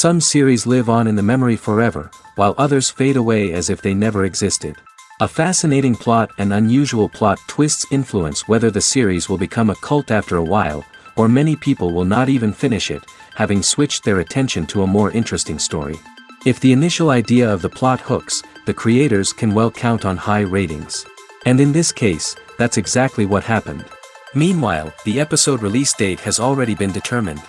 Some series live on in the memory forever, while others fade away as if they never existed. A fascinating plot and unusual plot twists influence whether the series will become a cult after a while, or many people will not even finish it, having switched their attention to a more interesting story. If the initial idea of the plot hooks, the creators can well count on high ratings. And in this case, that's exactly what happened. Meanwhile, the episode release date has already been determined.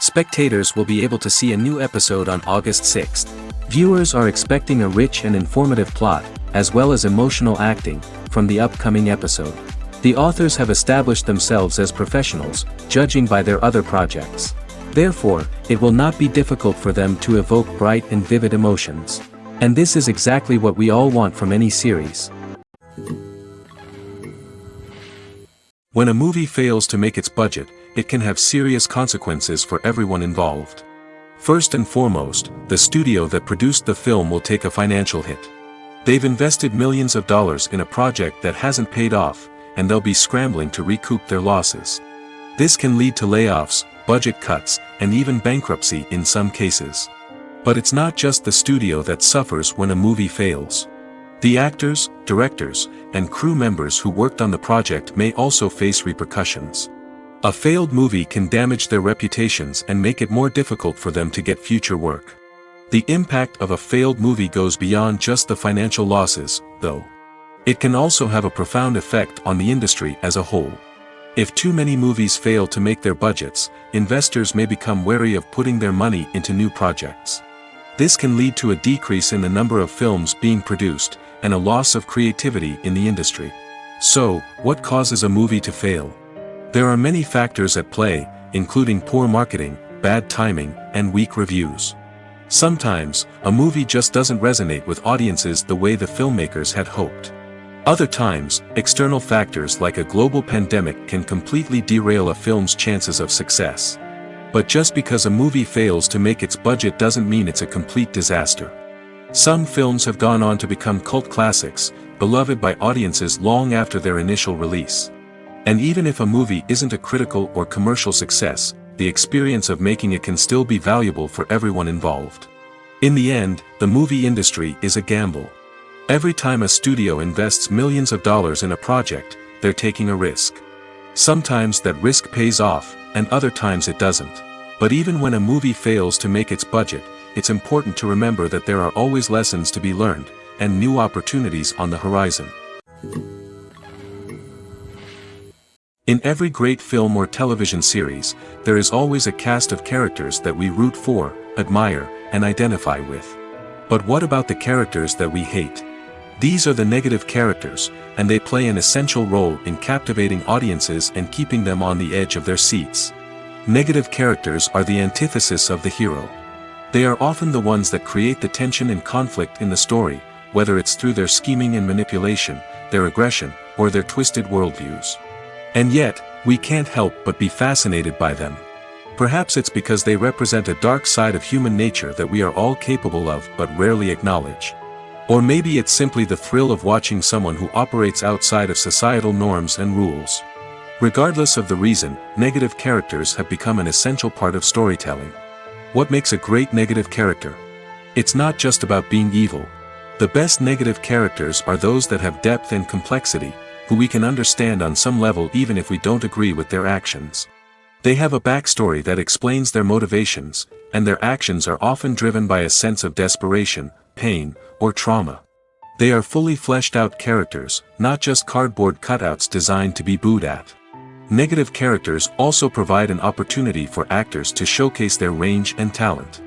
Spectators will be able to see a new episode on August 6th. Viewers are expecting a rich and informative plot, as well as emotional acting, from the upcoming episode. The authors have established themselves as professionals, judging by their other projects. Therefore, it will not be difficult for them to evoke bright and vivid emotions. And this is exactly what we all want from any series. When a movie fails to make its budget, it can have serious consequences for everyone involved. First and foremost, the studio that produced the film will take a financial hit. They've invested millions of dollars in a project that hasn't paid off, and they'll be scrambling to recoup their losses. This can lead to layoffs, budget cuts, and even bankruptcy in some cases. But it's not just the studio that suffers when a movie fails. The actors, directors, and crew members who worked on the project may also face repercussions. A failed movie can damage their reputations and make it more difficult for them to get future work. The impact of a failed movie goes beyond just the financial losses, though. It can also have a profound effect on the industry as a whole. If too many movies fail to make their budgets, investors may become wary of putting their money into new projects. This can lead to a decrease in the number of films being produced, and a loss of creativity in the industry. So, what causes a movie to fail? There are many factors at play, including poor marketing, bad timing, and weak reviews. Sometimes, a movie just doesn't resonate with audiences the way the filmmakers had hoped. Other times, external factors like a global pandemic can completely derail a film's chances of success. But just because a movie fails to make its budget doesn't mean it's a complete disaster. Some films have gone on to become cult classics, beloved by audiences long after their initial release. And even if a movie isn't a critical or commercial success, the experience of making it can still be valuable for everyone involved. In the end, the movie industry is a gamble. Every time a studio invests millions of dollars in a project, they're taking a risk. Sometimes that risk pays off, and other times it doesn't. But even when a movie fails to make its budget, it's important to remember that there are always lessons to be learned, and new opportunities on the horizon. In every great film or television series, there is always a cast of characters that we root for, admire, and identify with. But what about the characters that we hate? These are the negative characters, and they play an essential role in captivating audiences and keeping them on the edge of their seats. Negative characters are the antithesis of the hero. They are often the ones that create the tension and conflict in the story, whether it's through their scheming and manipulation, their aggression, or their twisted worldviews. And yet, we can't help but be fascinated by them. Perhaps it's because they represent a dark side of human nature that we are all capable of but rarely acknowledge. Or maybe it's simply the thrill of watching someone who operates outside of societal norms and rules. Regardless of the reason, negative characters have become an essential part of storytelling. What makes a great negative character? It's not just about being evil. The best negative characters are those that have depth and complexity, who we can understand on some level even if we don't agree with their actions. They have a backstory that explains their motivations, and their actions are often driven by a sense of desperation, pain, or trauma. They are fully fleshed out characters, not just cardboard cutouts designed to be booed at. Negative characters also provide an opportunity for actors to showcase their range and talent.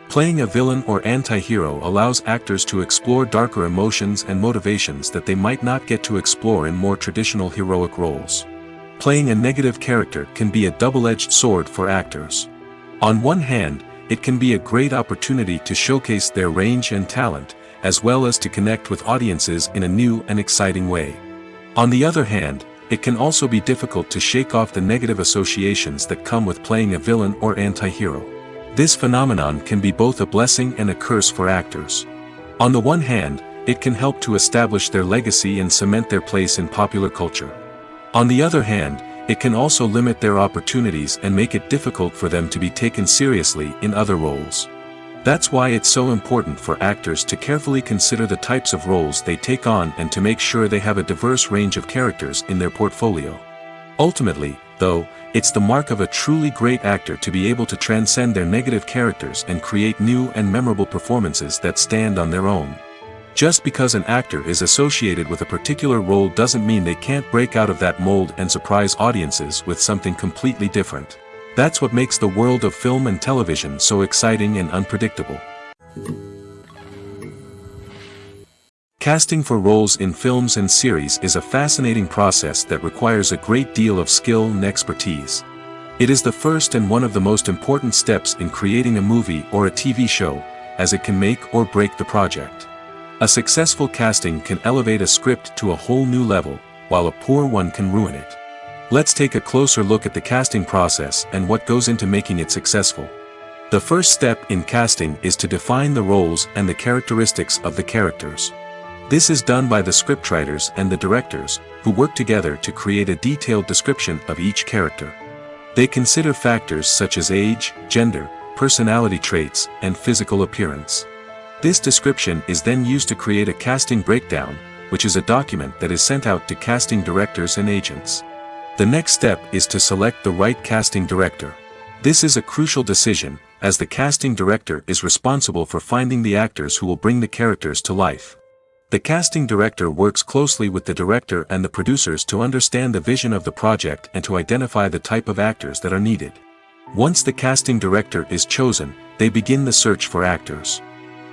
Playing a villain or anti-hero allows actors to explore darker emotions and motivations that they might not get to explore in more traditional heroic roles. Playing a negative character can be a double-edged sword for actors. On one hand, it can be a great opportunity to showcase their range and talent, as well as to connect with audiences in a new and exciting way. On the other hand, it can also be difficult to shake off the negative associations that come with playing a villain or anti-hero. This phenomenon can be both a blessing and a curse for actors. On the one hand, it can help to establish their legacy and cement their place in popular culture. On the other hand, it can also limit their opportunities and make it difficult for them to be taken seriously in other roles. That's why it's so important for actors to carefully consider the types of roles they take on and to make sure they have a diverse range of characters in their portfolio. Ultimately, though, it's the mark of a truly great actor to be able to transcend their negative characters and create new and memorable performances that stand on their own. Just because an actor is associated with a particular role doesn't mean they can't break out of that mold and surprise audiences with something completely different. That's what makes the world of film and television so exciting and unpredictable. Casting for roles in films and series is a fascinating process that requires a great deal of skill and expertise. It is the first and one of the most important steps in creating a movie or a TV show, as it can make or break the project. A successful casting can elevate a script to a whole new level, while a poor one can ruin it. Let's take a closer look at the casting process and what goes into making it successful. The first step in casting is to define the roles and the characteristics of the characters. This is done by the scriptwriters and the directors, who work together to create a detailed description of each character. They consider factors such as age, gender, personality traits, and physical appearance. This description is then used to create a casting breakdown, which is a document that is sent out to casting directors and agents. The next step is to select the right casting director. This is a crucial decision, as the casting director is responsible for finding the actors who will bring the characters to life. The casting director works closely with the director and the producers to understand the vision of the project and to identify the type of actors that are needed. Once the casting director is chosen, they begin the search for actors.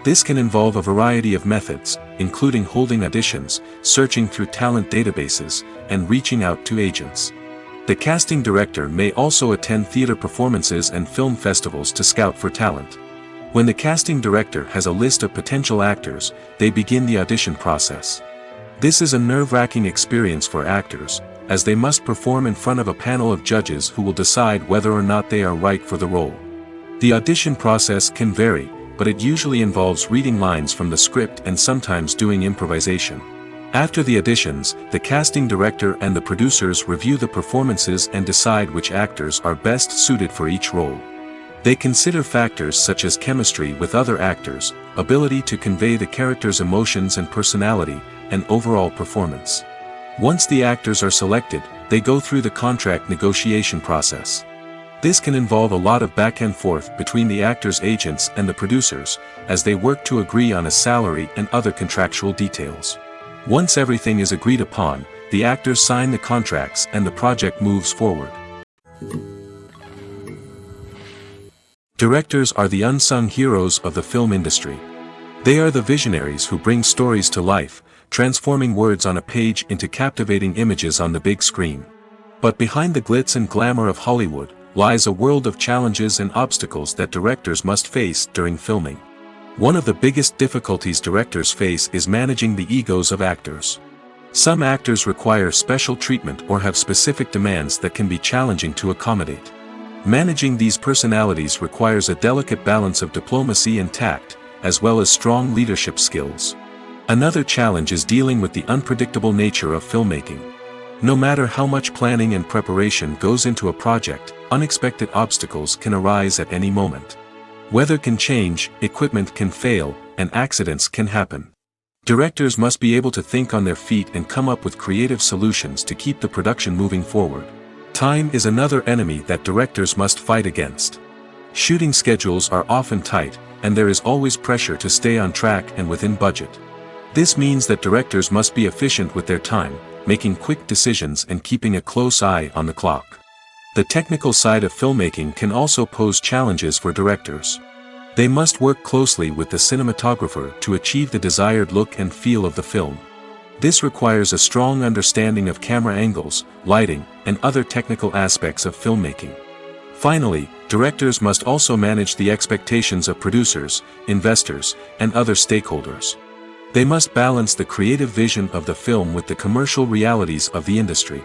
This can involve a variety of methods, including holding auditions, searching through talent databases, and reaching out to agents. The casting director may also attend theater performances and film festivals to scout for talent. When the casting director has a list of potential actors, they begin the audition process. This is a nerve-wracking experience for actors, as they must perform in front of a panel of judges who will decide whether or not they are right for the role. The audition process can vary, but it usually involves reading lines from the script and sometimes doing improvisation. After the auditions, the casting director and the producers review the performances and decide which actors are best suited for each role. They consider factors such as chemistry with other actors, ability to convey the character's emotions and personality, and overall performance. Once the actors are selected, they go through the contract negotiation process. This can involve a lot of back and forth between the actors' agents and the producers, as they work to agree on a salary and other contractual details. Once everything is agreed upon, the actors sign the contracts and the project moves forward. Directors are the unsung heroes of the film industry. They are the visionaries who bring stories to life, transforming words on a page into captivating images on the big screen. But behind the glitz and glamour of Hollywood, lies a world of challenges and obstacles that directors must face during filming. One of the biggest difficulties directors face is managing the egos of actors. Some actors require special treatment or have specific demands that can be challenging to accommodate. Managing these personalities requires a delicate balance of diplomacy and tact, as well as strong leadership skills. Another challenge is dealing with the unpredictable nature of filmmaking. No matter how much planning and preparation goes into a project, unexpected obstacles can arise at any moment. Weather can change, equipment can fail, and accidents can happen. Directors must be able to think on their feet and come up with creative solutions to keep the production moving forward. Time is another enemy that directors must fight against. Shooting schedules are often tight, and there is always pressure to stay on track and within budget. This means that directors must be efficient with their time, making quick decisions and keeping a close eye on the clock. The technical side of filmmaking can also pose challenges for directors. They must work closely with the cinematographer to achieve the desired look and feel of the film. This requires a strong understanding of camera angles, lighting, and other technical aspects of filmmaking. Finally, directors must also manage the expectations of producers, investors, and other stakeholders. They must balance the creative vision of the film with the commercial realities of the industry.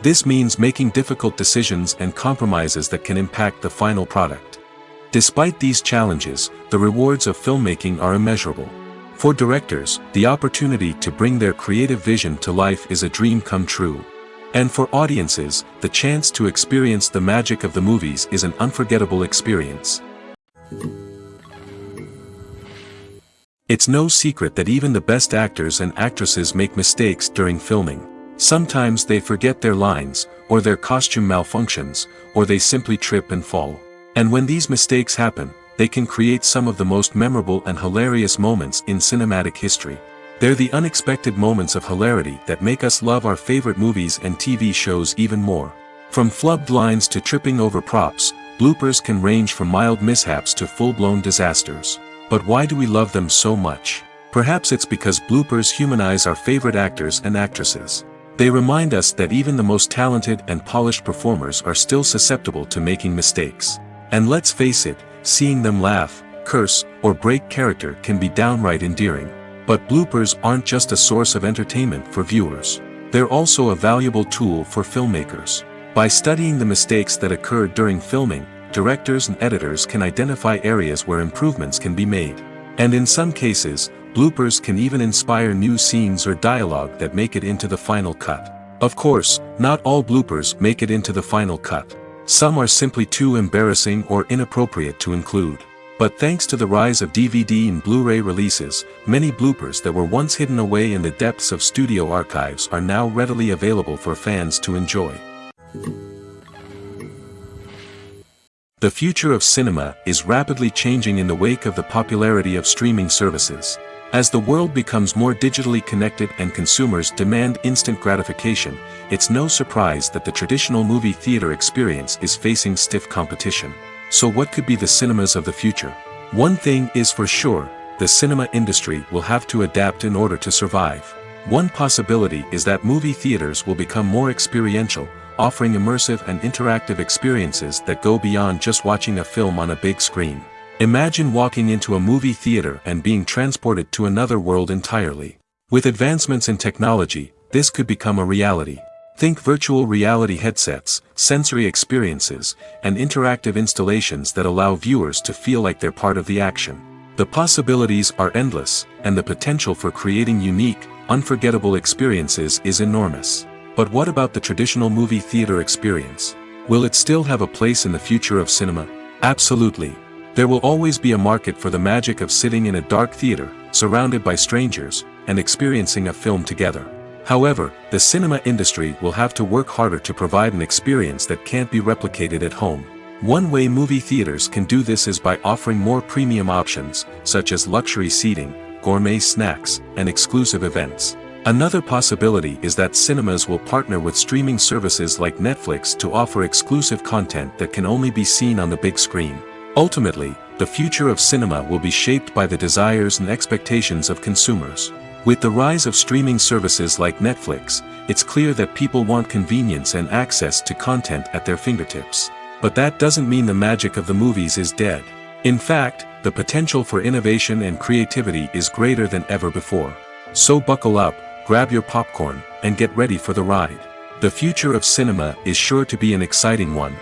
This means making difficult decisions and compromises that can impact the final product. Despite these challenges, the rewards of filmmaking are immeasurable. For directors, the opportunity to bring their creative vision to life is a dream come true. And for audiences, the chance to experience the magic of the movies is an unforgettable experience. It's no secret that even the best actors and actresses make mistakes during filming. Sometimes they forget their lines, or their costume malfunctions, or they simply trip and fall. And when these mistakes happen, they can create some of the most memorable and hilarious moments in cinematic history. They're the unexpected moments of hilarity that make us love our favorite movies and TV shows even more. From flubbed lines to tripping over props, bloopers can range from mild mishaps to full-blown disasters. But why do we love them so much? Perhaps it's because bloopers humanize our favorite actors and actresses. They remind us that even the most talented and polished performers are still susceptible to making mistakes. And let's face it, seeing them laugh, curse, or break character can be downright endearing. But bloopers aren't just a source of entertainment for viewers. They're also a valuable tool for filmmakers. By studying the mistakes that occurred during filming, directors and editors can identify areas where improvements can be made. And in some cases, bloopers can even inspire new scenes or dialogue that make it into the final cut. Of course, not all bloopers make it into the final cut. Some are simply too embarrassing or inappropriate to include. But thanks to the rise of DVD and Blu-ray releases, many bloopers that were once hidden away in the depths of studio archives are now readily available for fans to enjoy. The future of cinema is rapidly changing in the wake of the popularity of streaming services. As the world becomes more digitally connected and consumers demand instant gratification, it's no surprise that the traditional movie theater experience is facing stiff competition. So what could be the cinemas of the future? One thing is for sure, the cinema industry will have to adapt in order to survive. One possibility is that movie theaters will become more experiential, offering immersive and interactive experiences that go beyond just watching a film on a big screen. Imagine walking into a movie theater and being transported to another world entirely. With advancements in technology, this could become a reality. Think virtual reality headsets, sensory experiences, and interactive installations that allow viewers to feel like they're part of the action. The possibilities are endless, and the potential for creating unique, unforgettable experiences is enormous. But what about the traditional movie theater experience? Will it still have a place in the future of cinema? Absolutely. There will always be a market for the magic of sitting in a dark theater, surrounded by strangers, and experiencing a film together. However, the cinema industry will have to work harder to provide an experience that can't be replicated at home. One way movie theaters can do this is by offering more premium options, such as luxury seating, gourmet snacks, and exclusive events. Another possibility is that cinemas will partner with streaming services like Netflix to offer exclusive content that can only be seen on the big screen. Ultimately, the future of cinema will be shaped by the desires and expectations of consumers. With the rise of streaming services like Netflix, it's clear that people want convenience and access to content at their fingertips. But that doesn't mean the magic of the movies is dead. In fact, the potential for innovation and creativity is greater than ever before. So buckle up, grab your popcorn, and get ready for the ride. The future of cinema is sure to be an exciting one.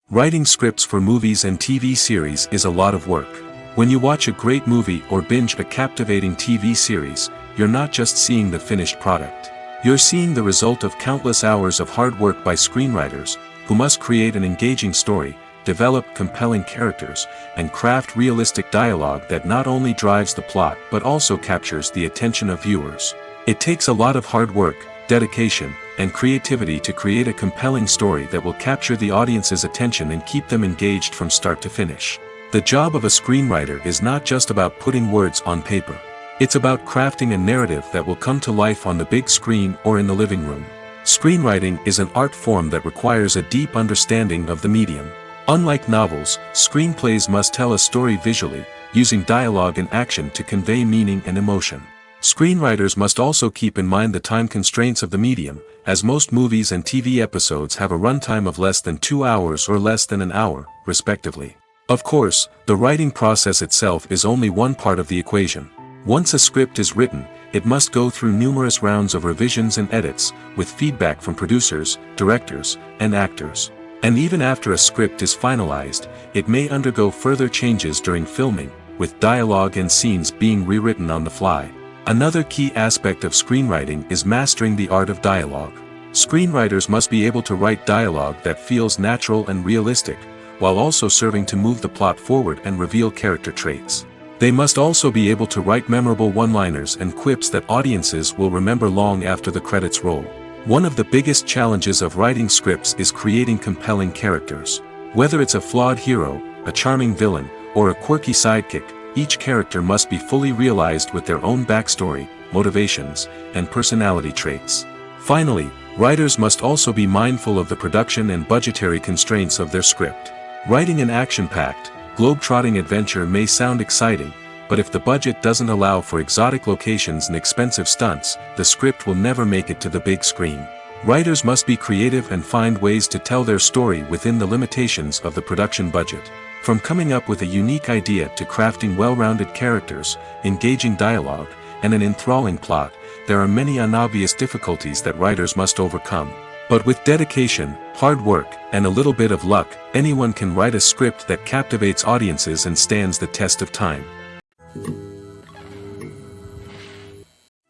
Writing scripts for movies and TV series is a lot of work. When you watch a great movie or binge a captivating TV series, you're not just seeing the finished product. You're seeing the result of countless hours of hard work by screenwriters, who must create an engaging story, develop compelling characters, and craft realistic dialogue that not only drives the plot but also captures the attention of viewers. It takes a lot of hard work, dedication, and creativity to create a compelling story that will capture the audience's attention and keep them engaged from start to finish. The job of a screenwriter is not just about putting words on paper. It's about crafting a narrative that will come to life on the big screen or in the living room. Screenwriting is an art form that requires a deep understanding of the medium. Unlike novels, screenplays must tell a story visually, using dialogue and action to convey meaning and emotion. Screenwriters must also keep in mind the time constraints of the medium, as most movies and TV episodes have a runtime of less than 2 hours or less than an hour, respectively. Of course, the writing process itself is only one part of the equation. Once a script is written, it must go through numerous rounds of revisions and edits, with feedback from producers, directors, and actors. And even after a script is finalized, it may undergo further changes during filming, with dialogue and scenes being rewritten on the fly. Another key aspect of screenwriting is mastering the art of dialogue. Screenwriters must be able to write dialogue that feels natural and realistic, while also serving to move the plot forward and reveal character traits. They must also be able to write memorable one-liners and quips that audiences will remember long after the credits roll. One of the biggest challenges of writing scripts is creating compelling characters. Whether it's a flawed hero, a charming villain, or a quirky sidekick, each character must be fully realized with their own backstory, motivations, and personality traits. Finally, writers must also be mindful of the production and budgetary constraints of their script. Writing an action-packed, globe-trotting adventure may sound exciting, but if the budget doesn't allow for exotic locations and expensive stunts, the script will never make it to the big screen. Writers must be creative and find ways to tell their story within the limitations of the production budget. From coming up with a unique idea to crafting well-rounded characters, engaging dialogue, and an enthralling plot, there are many unobvious difficulties that writers must overcome. But with dedication, hard work, and a little bit of luck, anyone can write a script that captivates audiences and stands the test of time.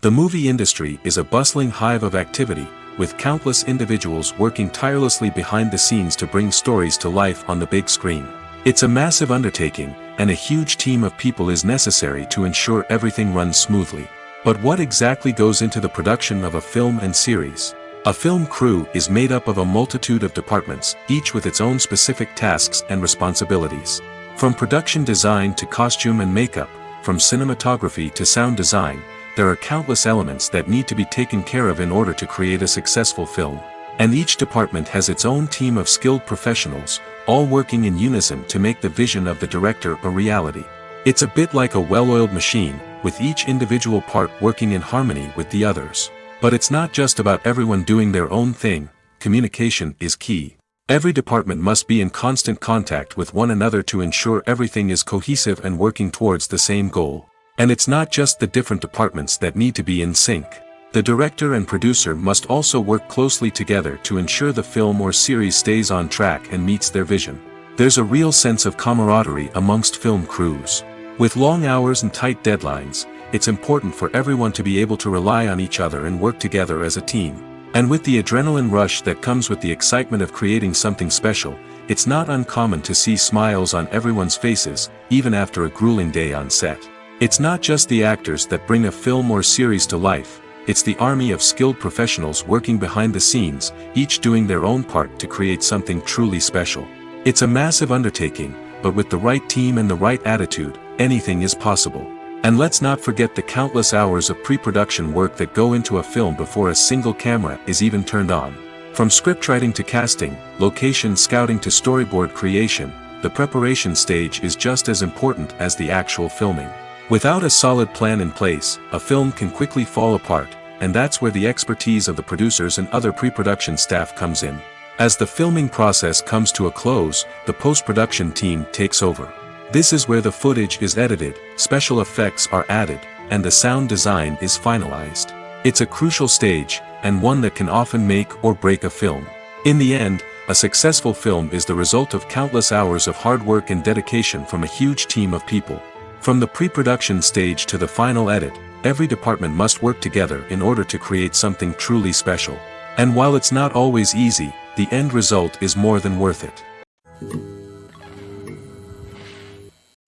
The movie industry is a bustling hive of activity, with countless individuals working tirelessly behind the scenes to bring stories to life on the big screen. It's a massive undertaking, and a huge team of people is necessary to ensure everything runs smoothly. But what exactly goes into the production of a film and series? A film crew is made up of a multitude of departments, each with its own specific tasks and responsibilities. From production design to costume and makeup, from cinematography to sound design, there are countless elements that need to be taken care of in order to create a successful film. And each department has its own team of skilled professionals, all working in unison to make the vision of the director a reality. It's a bit like a well-oiled machine, with each individual part working in harmony with the others. But it's not just about everyone doing their own thing, communication is key. Every department must be in constant contact with one another to ensure everything is cohesive and working towards the same goal. And it's not just the different departments that need to be in sync. The director and producer must also work closely together to ensure the film or series stays on track and meets their vision. There's a real sense of camaraderie amongst film crews. With long hours and tight deadlines, it's important for everyone to be able to rely on each other and work together as a team. And with the adrenaline rush that comes with the excitement of creating something special, it's not uncommon to see smiles on everyone's faces, even after a grueling day on set. It's not just the actors that bring a film or series to life, it's the army of skilled professionals working behind the scenes, each doing their own part to create something truly special. It's a massive undertaking, but with the right team and the right attitude, anything is possible. And let's not forget the countless hours of pre-production work that go into a film before a single camera is even turned on. From scriptwriting to casting, location scouting to storyboard creation, the preparation stage is just as important as the actual filming. Without a solid plan in place, a film can quickly fall apart, and that's where the expertise of the producers and other pre-production staff comes in. As the filming process comes to a close, the post-production team takes over. This is where the footage is edited, special effects are added, and the sound design is finalized. It's a crucial stage, and one that can often make or break a film. In the end, a successful film is the result of countless hours of hard work and dedication from a huge team of people. From the pre-production stage to the final edit, every department must work together in order to create something truly special. And while it's not always easy, the end result is more than worth it.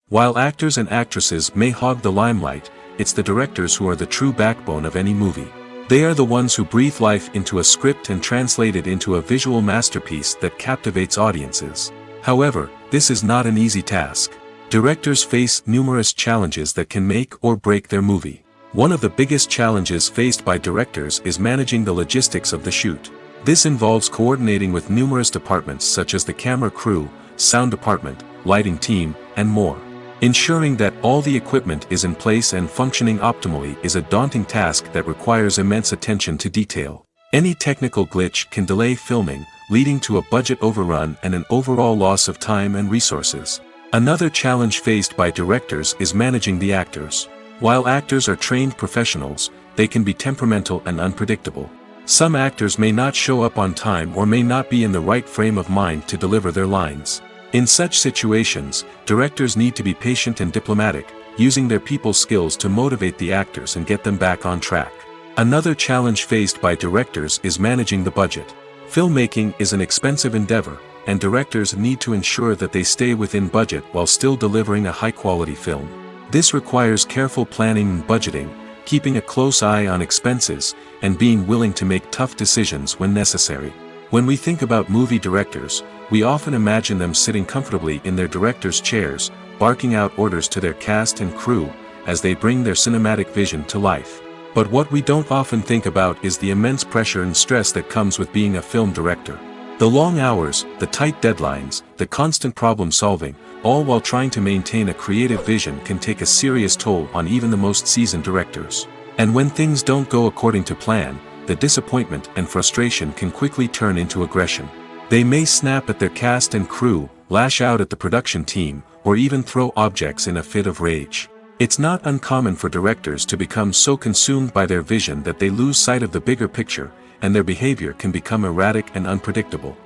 While actors and actresses may hog the limelight, it's the directors who are the true backbone of any movie. They are the ones who breathe life into a script and translate it into a visual masterpiece that captivates audiences. However, this is not an easy task. Directors face numerous challenges that can make or break their movie. One of the biggest challenges faced by directors is managing the logistics of the shoot. This involves coordinating with numerous departments such as the camera crew, sound department, lighting team, and more. Ensuring that all the equipment is in place and functioning optimally is a daunting task that requires immense attention to detail. Any technical glitch can delay filming, leading to a budget overrun and an overall loss of time and resources. Another challenge faced by directors is managing the actors. While actors are trained professionals, they can be temperamental and unpredictable. Some actors may not show up on time or may not be in the right frame of mind to deliver their lines. In such situations, directors need to be patient and diplomatic, using their people skills to motivate the actors and get them back on track. Another challenge faced by directors is managing the budget. Filmmaking is an expensive endeavor, and directors need to ensure that they stay within budget while still delivering a high-quality film. This requires careful planning and budgeting, keeping a close eye on expenses, and being willing to make tough decisions when necessary. When we think about movie directors, we often imagine them sitting comfortably in their director's chairs, barking out orders to their cast and crew, as they bring their cinematic vision to life. But what we don't often think about is the immense pressure and stress that comes with being a film director. The long hours, the tight deadlines, the constant problem solving, all while trying to maintain a creative vision can take a serious toll on even the most seasoned directors. And when things don't go according to plan, the disappointment and frustration can quickly turn into aggression. They may snap at their cast and crew, lash out at the production team, or even throw objects in a fit of rage. It's not uncommon for directors to become so consumed by their vision that they lose sight of the bigger picture, and their behavior can become erratic and unpredictable.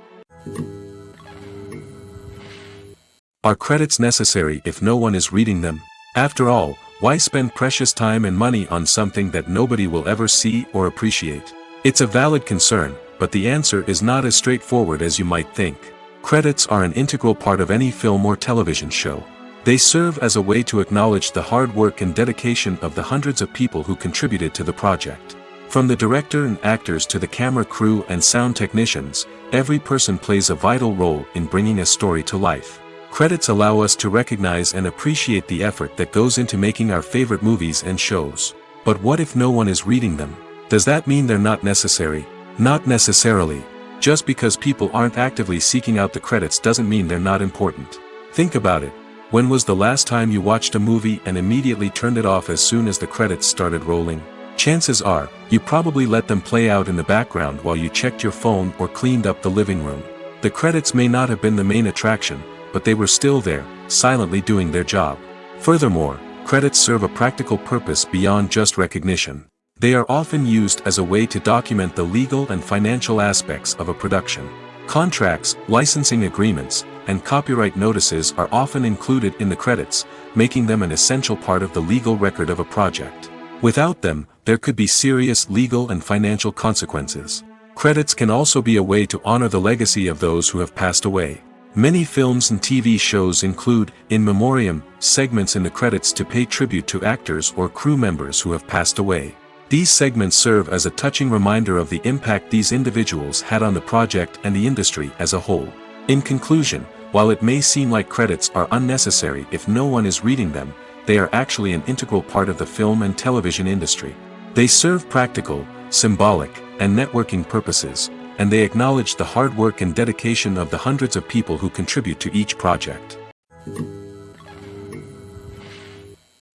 Are credits necessary if no one is reading them? After all, why spend precious time and money on something that nobody will ever see or appreciate? It's a valid concern, but the answer is not as straightforward as you might think. Credits are an integral part of any film or television show. They serve as a way to acknowledge the hard work and dedication of the hundreds of people who contributed to the project. From the director and actors to the camera crew and sound technicians, every person plays a vital role in bringing a story to life. Credits allow us to recognize and appreciate the effort that goes into making our favorite movies and shows. But what if no one is reading them? Does that mean they're not necessary? Not necessarily. Just because people aren't actively seeking out the credits doesn't mean they're not important. Think about it. When was the last time you watched a movie and immediately turned it off as soon as the credits started rolling? Chances are, you probably let them play out in the background while you checked your phone or cleaned up the living room. The credits may not have been the main attraction, but they were still there, silently doing their job. Furthermore, credits serve a practical purpose beyond just recognition. They are often used as a way to document the legal and financial aspects of a production. Contracts, licensing agreements, and copyright notices are often included in the credits, making them an essential part of the legal record of a project. Without them, there could be serious legal and financial consequences. Credits can also be a way to honor the legacy of those who have passed away. Many films and TV shows include, in memoriam, segments in the credits to pay tribute to actors or crew members who have passed away. These segments serve as a touching reminder of the impact these individuals had on the project and the industry as a whole. In conclusion, while it may seem like credits are unnecessary if no one is reading them, they are actually an integral part of the film and television industry. They serve practical, symbolic, and networking purposes, and they acknowledge the hard work and dedication of the hundreds of people who contribute to each project.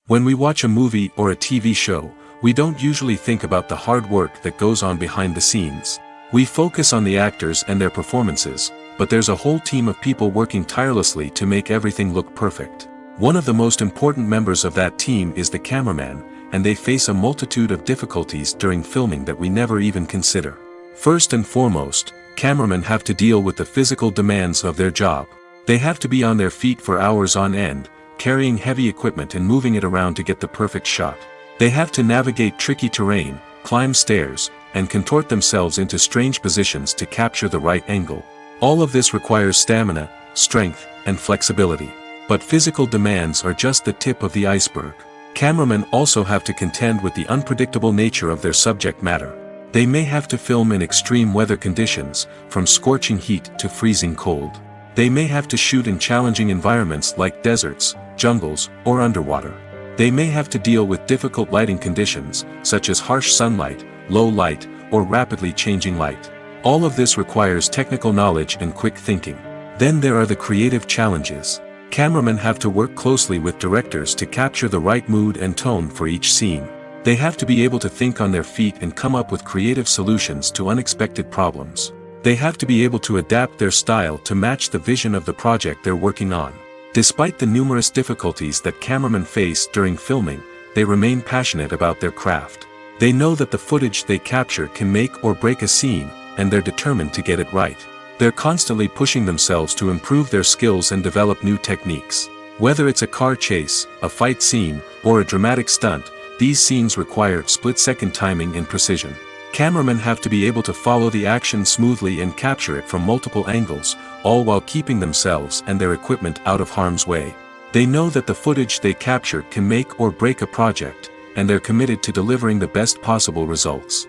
When we watch a movie or a TV show, we don't usually think about the hard work that goes on behind the scenes. We focus on the actors and their performances, but there's a whole team of people working tirelessly to make everything look perfect. One of the most important members of that team is the cameraman, and they face a multitude of difficulties during filming that we never even consider. First and foremost, cameramen have to deal with the physical demands of their job. They have to be on their feet for hours on end, carrying heavy equipment and moving it around to get the perfect shot. They have to navigate tricky terrain, climb stairs, and contort themselves into strange positions to capture the right angle. All of this requires stamina, strength, and flexibility. But physical demands are just the tip of the iceberg. Cameramen also have to contend with the unpredictable nature of their subject matter. They may have to film in extreme weather conditions, from scorching heat to freezing cold. They may have to shoot in challenging environments like deserts, jungles, or underwater. They may have to deal with difficult lighting conditions, such as harsh sunlight, low light, or rapidly changing light. All of this requires technical knowledge and quick thinking. Then there are the creative challenges. Cameramen have to work closely with directors to capture the right mood and tone for each scene. They have to be able to think on their feet and come up with creative solutions to unexpected problems. They have to be able to adapt their style to match the vision of the project they're working on. Despite the numerous difficulties that cameramen face during filming, they remain passionate about their craft. They know that the footage they capture can make or break a scene, and they're determined to get it right. They're constantly pushing themselves to improve their skills and develop new techniques. Whether it's a car chase, a fight scene, or a dramatic stunt, these scenes require split-second timing and precision. Cameramen have to be able to follow the action smoothly and capture it from multiple angles, all while keeping themselves and their equipment out of harm's way. They know that the footage they capture can make or break a project, and they're committed to delivering the best possible results.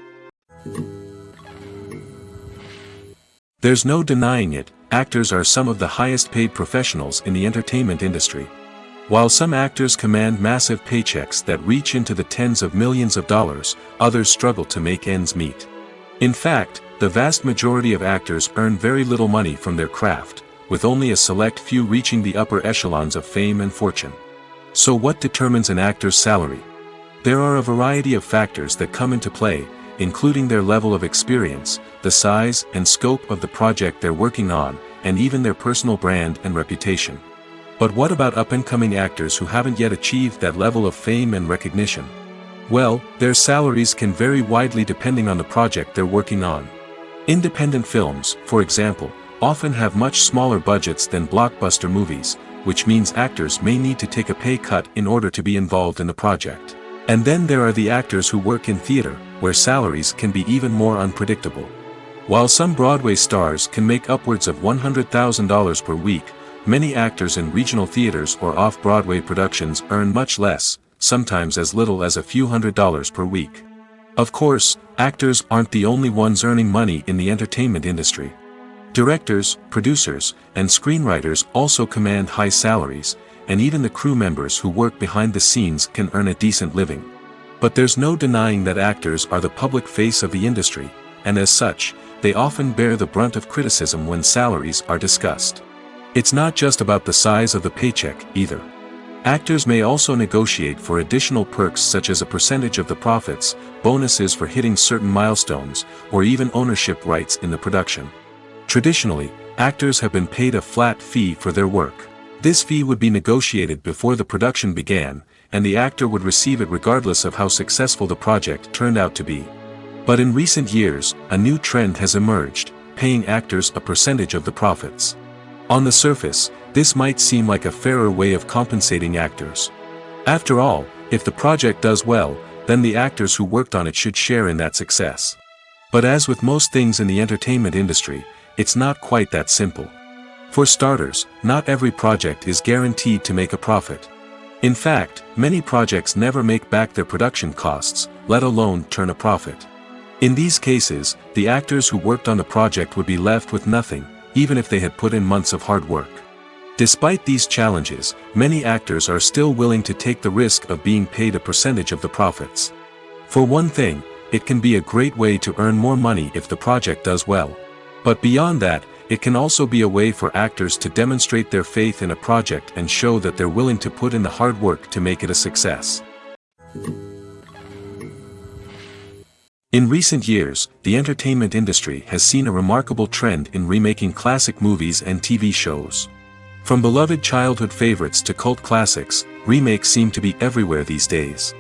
There's no denying it, actors are some of the highest paid professionals in the entertainment industry. While some actors command massive paychecks that reach into the tens of millions of dollars, others struggle to make ends meet. In fact, the vast majority of actors earn very little money from their craft, with only a select few reaching the upper echelons of fame and fortune. So what determines an actor's salary? There are a variety of factors that come into play, including their level of experience, the size and scope of the project they're working on, and even their personal brand and reputation. But what about up-and-coming actors who haven't yet achieved that level of fame and recognition? Well, their salaries can vary widely depending on the project they're working on. Independent films, for example, often have much smaller budgets than blockbuster movies, which means actors may need to take a pay cut in order to be involved in the project. And then there are the actors who work in theater, where salaries can be even more unpredictable. While some Broadway stars can make upwards of $100,000 per week, many actors in regional theaters or off-Broadway productions earn much less, sometimes as little as a few $100s per week. Of course, actors aren't the only ones earning money in the entertainment industry. Directors, producers, and screenwriters also command high salaries, and even the crew members who work behind the scenes can earn a decent living. But there's no denying that actors are the public face of the industry, and as such, they often bear the brunt of criticism when salaries are discussed. It's not just about the size of the paycheck, either. Actors may also negotiate for additional perks such as a percentage of the profits, bonuses for hitting certain milestones, or even ownership rights in the production. Traditionally, actors have been paid a flat fee for their work. This fee would be negotiated before the production began, and the actor would receive it regardless of how successful the project turned out to be. But in recent years, a new trend has emerged, paying actors a percentage of the profits. On the surface, this might seem like a fairer way of compensating actors. After all, if the project does well, then the actors who worked on it should share in that success. But as with most things in the entertainment industry, it's not quite that simple. For starters, not every project is guaranteed to make a profit. In fact, many projects never make back their production costs, let alone turn a profit. In these cases, the actors who worked on the project would be left with nothing, even if they had put in months of hard work. Despite these challenges, many actors are still willing to take the risk of being paid a percentage of the profits. For one thing, it can be a great way to earn more money if the project does well. But beyond that, it can also be a way for actors to demonstrate their faith in a project and show that they're willing to put in the hard work to make it a success. In recent years, the entertainment industry has seen a remarkable trend in remaking classic movies and TV shows. From beloved childhood favorites to cult classics, remakes seem to be everywhere these days.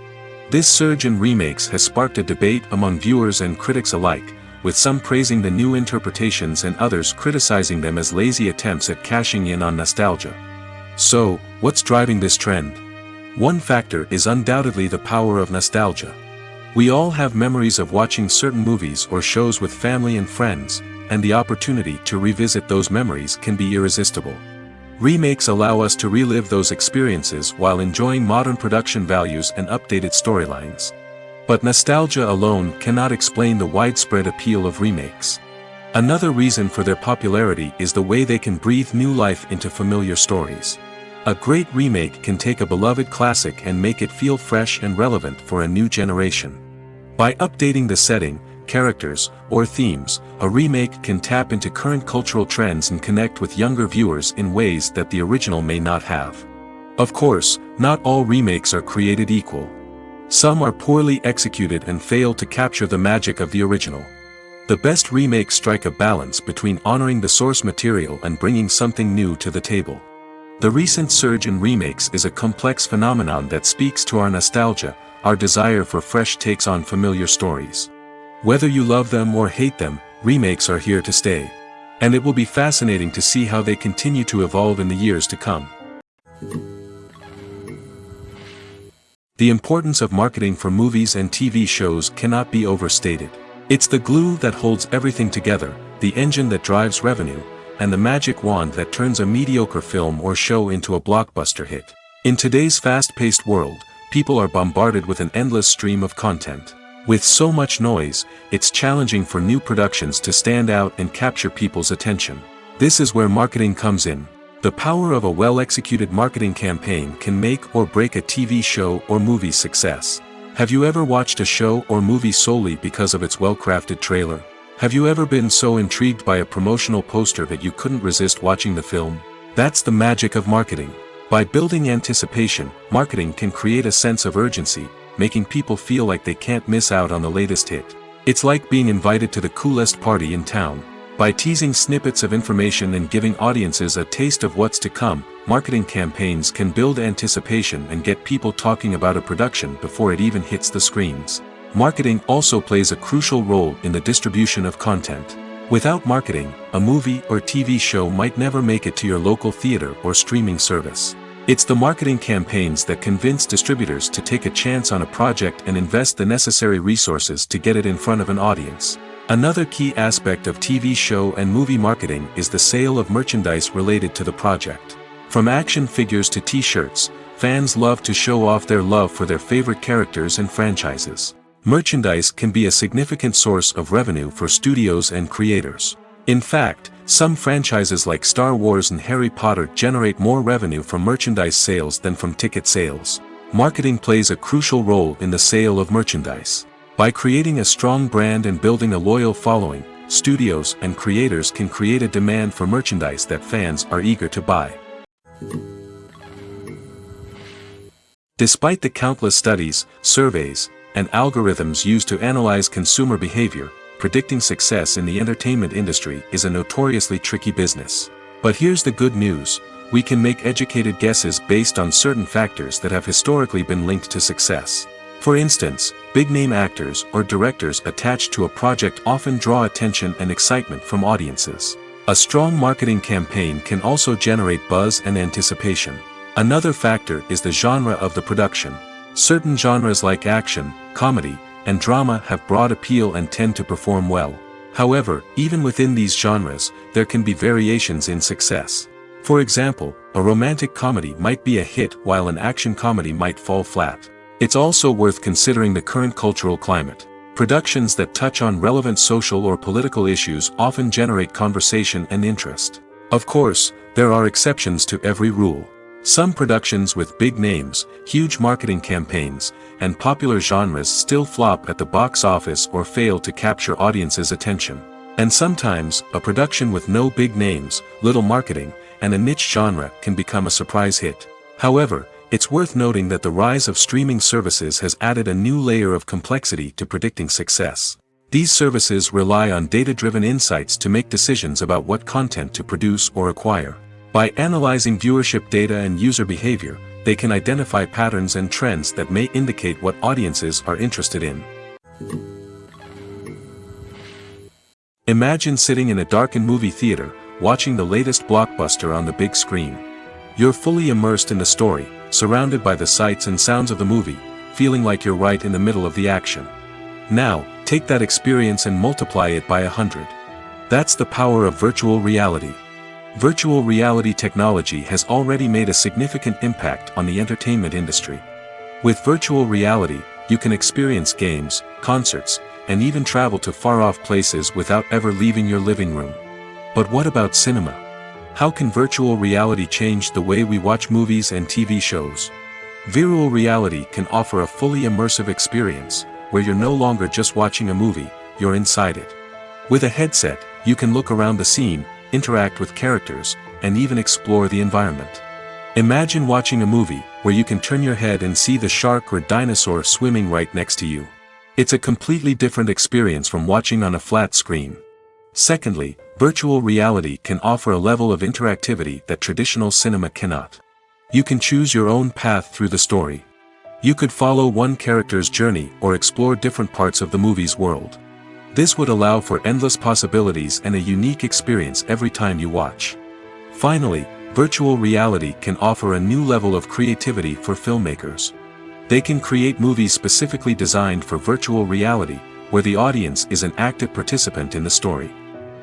This surge in remakes has sparked a debate among viewers and critics alike, with some praising the new interpretations and others criticizing them as lazy attempts at cashing in on nostalgia. So, what's driving this trend? One factor is undoubtedly the power of nostalgia. We all have memories of watching certain movies or shows with family and friends, and the opportunity to revisit those memories can be irresistible. Remakes allow us to relive those experiences while enjoying modern production values and updated storylines. But nostalgia alone cannot explain the widespread appeal of remakes. Another reason for their popularity is the way they can breathe new life into familiar stories. A great remake can take a beloved classic and make it feel fresh and relevant for a new generation. By updating the setting, characters, or themes, a remake can tap into current cultural trends and connect with younger viewers in ways that the original may not have. Of course, not all remakes are created equal. Some are poorly executed and fail to capture the magic of the original. The best remakes strike a balance between honoring the source material and bringing something new to the table. The recent surge in remakes is a complex phenomenon that speaks to our nostalgia, our desire for fresh takes on familiar stories. Whether you love them or hate them, remakes are here to stay. And it will be fascinating to see how they continue to evolve in the years to come. The importance of marketing for movies and TV shows cannot be overstated. It's the glue that holds everything together, the engine that drives revenue, and the magic wand that turns a mediocre film or show into a blockbuster hit. In today's fast-paced world, people are bombarded with an endless stream of content. With so much noise, it's challenging for new productions to stand out and capture people's attention. This is where marketing comes in. The power of a well-executed marketing campaign can make or break a TV show or movie's success. Have you ever watched a show or movie solely because of its well-crafted trailer? Have you ever been so intrigued by a promotional poster that you couldn't resist watching the film? That's the magic of marketing. By building anticipation, marketing can create a sense of urgency, making people feel like they can't miss out on the latest hit. It's like being invited to the coolest party in town. By teasing snippets of information and giving audiences a taste of what's to come, marketing campaigns can build anticipation and get people talking about a production before it even hits the screens. Marketing also plays a crucial role in the distribution of content. Without marketing, a movie or TV show might never make it to your local theater or streaming service. It's the marketing campaigns that convince distributors to take a chance on a project and invest the necessary resources to get it in front of an audience. Another key aspect of TV show and movie marketing is the sale of merchandise related to the project. From action figures to t-shirts, fans love to show off their love for their favorite characters and franchises. Merchandise can be a significant source of revenue for studios and creators. In fact, some franchises like Star Wars and Harry Potter generate more revenue from merchandise sales than from ticket sales. Marketing plays a crucial role in the sale of merchandise. By creating a strong brand and building a loyal following, studios and creators can create a demand for merchandise that fans are eager to buy. Despite the countless studies, surveys, and algorithms used to analyze consumer behavior, predicting success in the entertainment industry is a notoriously tricky business. But here's the good news: we can make educated guesses based on certain factors that have historically been linked to success. For instance, big-name actors or directors attached to a project often draw attention and excitement from audiences. A strong marketing campaign can also generate buzz and anticipation. Another factor is the genre of the production. Certain genres like action, comedy, and drama have broad appeal and tend to perform well. However, even within these genres, there can be variations in success. For example, a romantic comedy might be a hit while an action comedy might fall flat. It's also worth considering the current cultural climate. Productions that touch on relevant social or political issues often generate conversation and interest. Of course, there are exceptions to every rule. Some productions with big names, huge marketing campaigns, and popular genres still flop at the box office or fail to capture audiences' attention. And sometimes, a production with no big names, little marketing, and a niche genre can become a surprise hit. However, it's worth noting that the rise of streaming services has added a new layer of complexity to predicting success. These services rely on data-driven insights to make decisions about what content to produce or acquire. By analyzing viewership data and user behavior, they can identify patterns and trends that may indicate what audiences are interested in. Imagine sitting in a darkened movie theater, watching the latest blockbuster on the big screen. You're fully immersed in the story, surrounded by the sights and sounds of the movie, feeling like you're right in the middle of the action. Now, take that experience and multiply it by 100. That's the power of virtual reality. Virtual reality technology has already made a significant impact on the entertainment industry. With virtual reality, you can experience games, concerts, and even travel to far-off places without ever leaving your living room. But what about cinema? How can virtual reality change the way we watch movies and TV shows? Virtual reality can offer a fully immersive experience, where you're no longer just watching a movie, you're inside it. With a headset, you can look around the scene, interact with characters, and even explore the environment. Imagine watching a movie where you can turn your head and see the shark or dinosaur swimming right next to you. It's a completely different experience from watching on a flat screen. Secondly, virtual reality can offer a level of interactivity that traditional cinema cannot. You can choose your own path through the story. You could follow one character's journey or explore different parts of the movie's world. This would allow for endless possibilities and a unique experience every time you watch. Finally, virtual reality can offer a new level of creativity for filmmakers. They can create movies specifically designed for virtual reality, where the audience is an active participant in the story.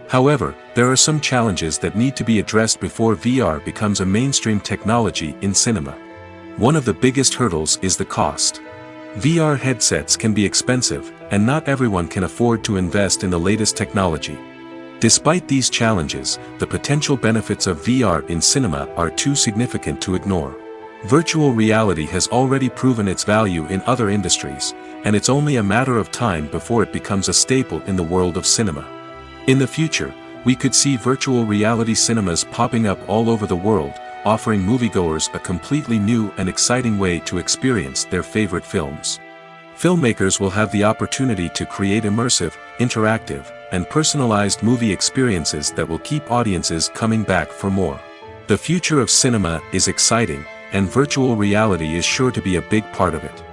However, there are some challenges that need to be addressed before VR becomes a mainstream technology in cinema. One of the biggest hurdles is the cost. VR headsets can be expensive, and not everyone can afford to invest in the latest technology. Despite these challenges, the potential benefits of VR in cinema are too significant to ignore. Virtual reality has already proven its value in other industries, and it's only a matter of time before it becomes a staple in the world of cinema. In the future, we could see virtual reality cinemas popping up all over the world, offering moviegoers a completely new and exciting way to experience their favorite films. Filmmakers will have the opportunity to create immersive, interactive, and personalized movie experiences that will keep audiences coming back for more. The future of cinema is exciting, and virtual reality is sure to be a big part of it.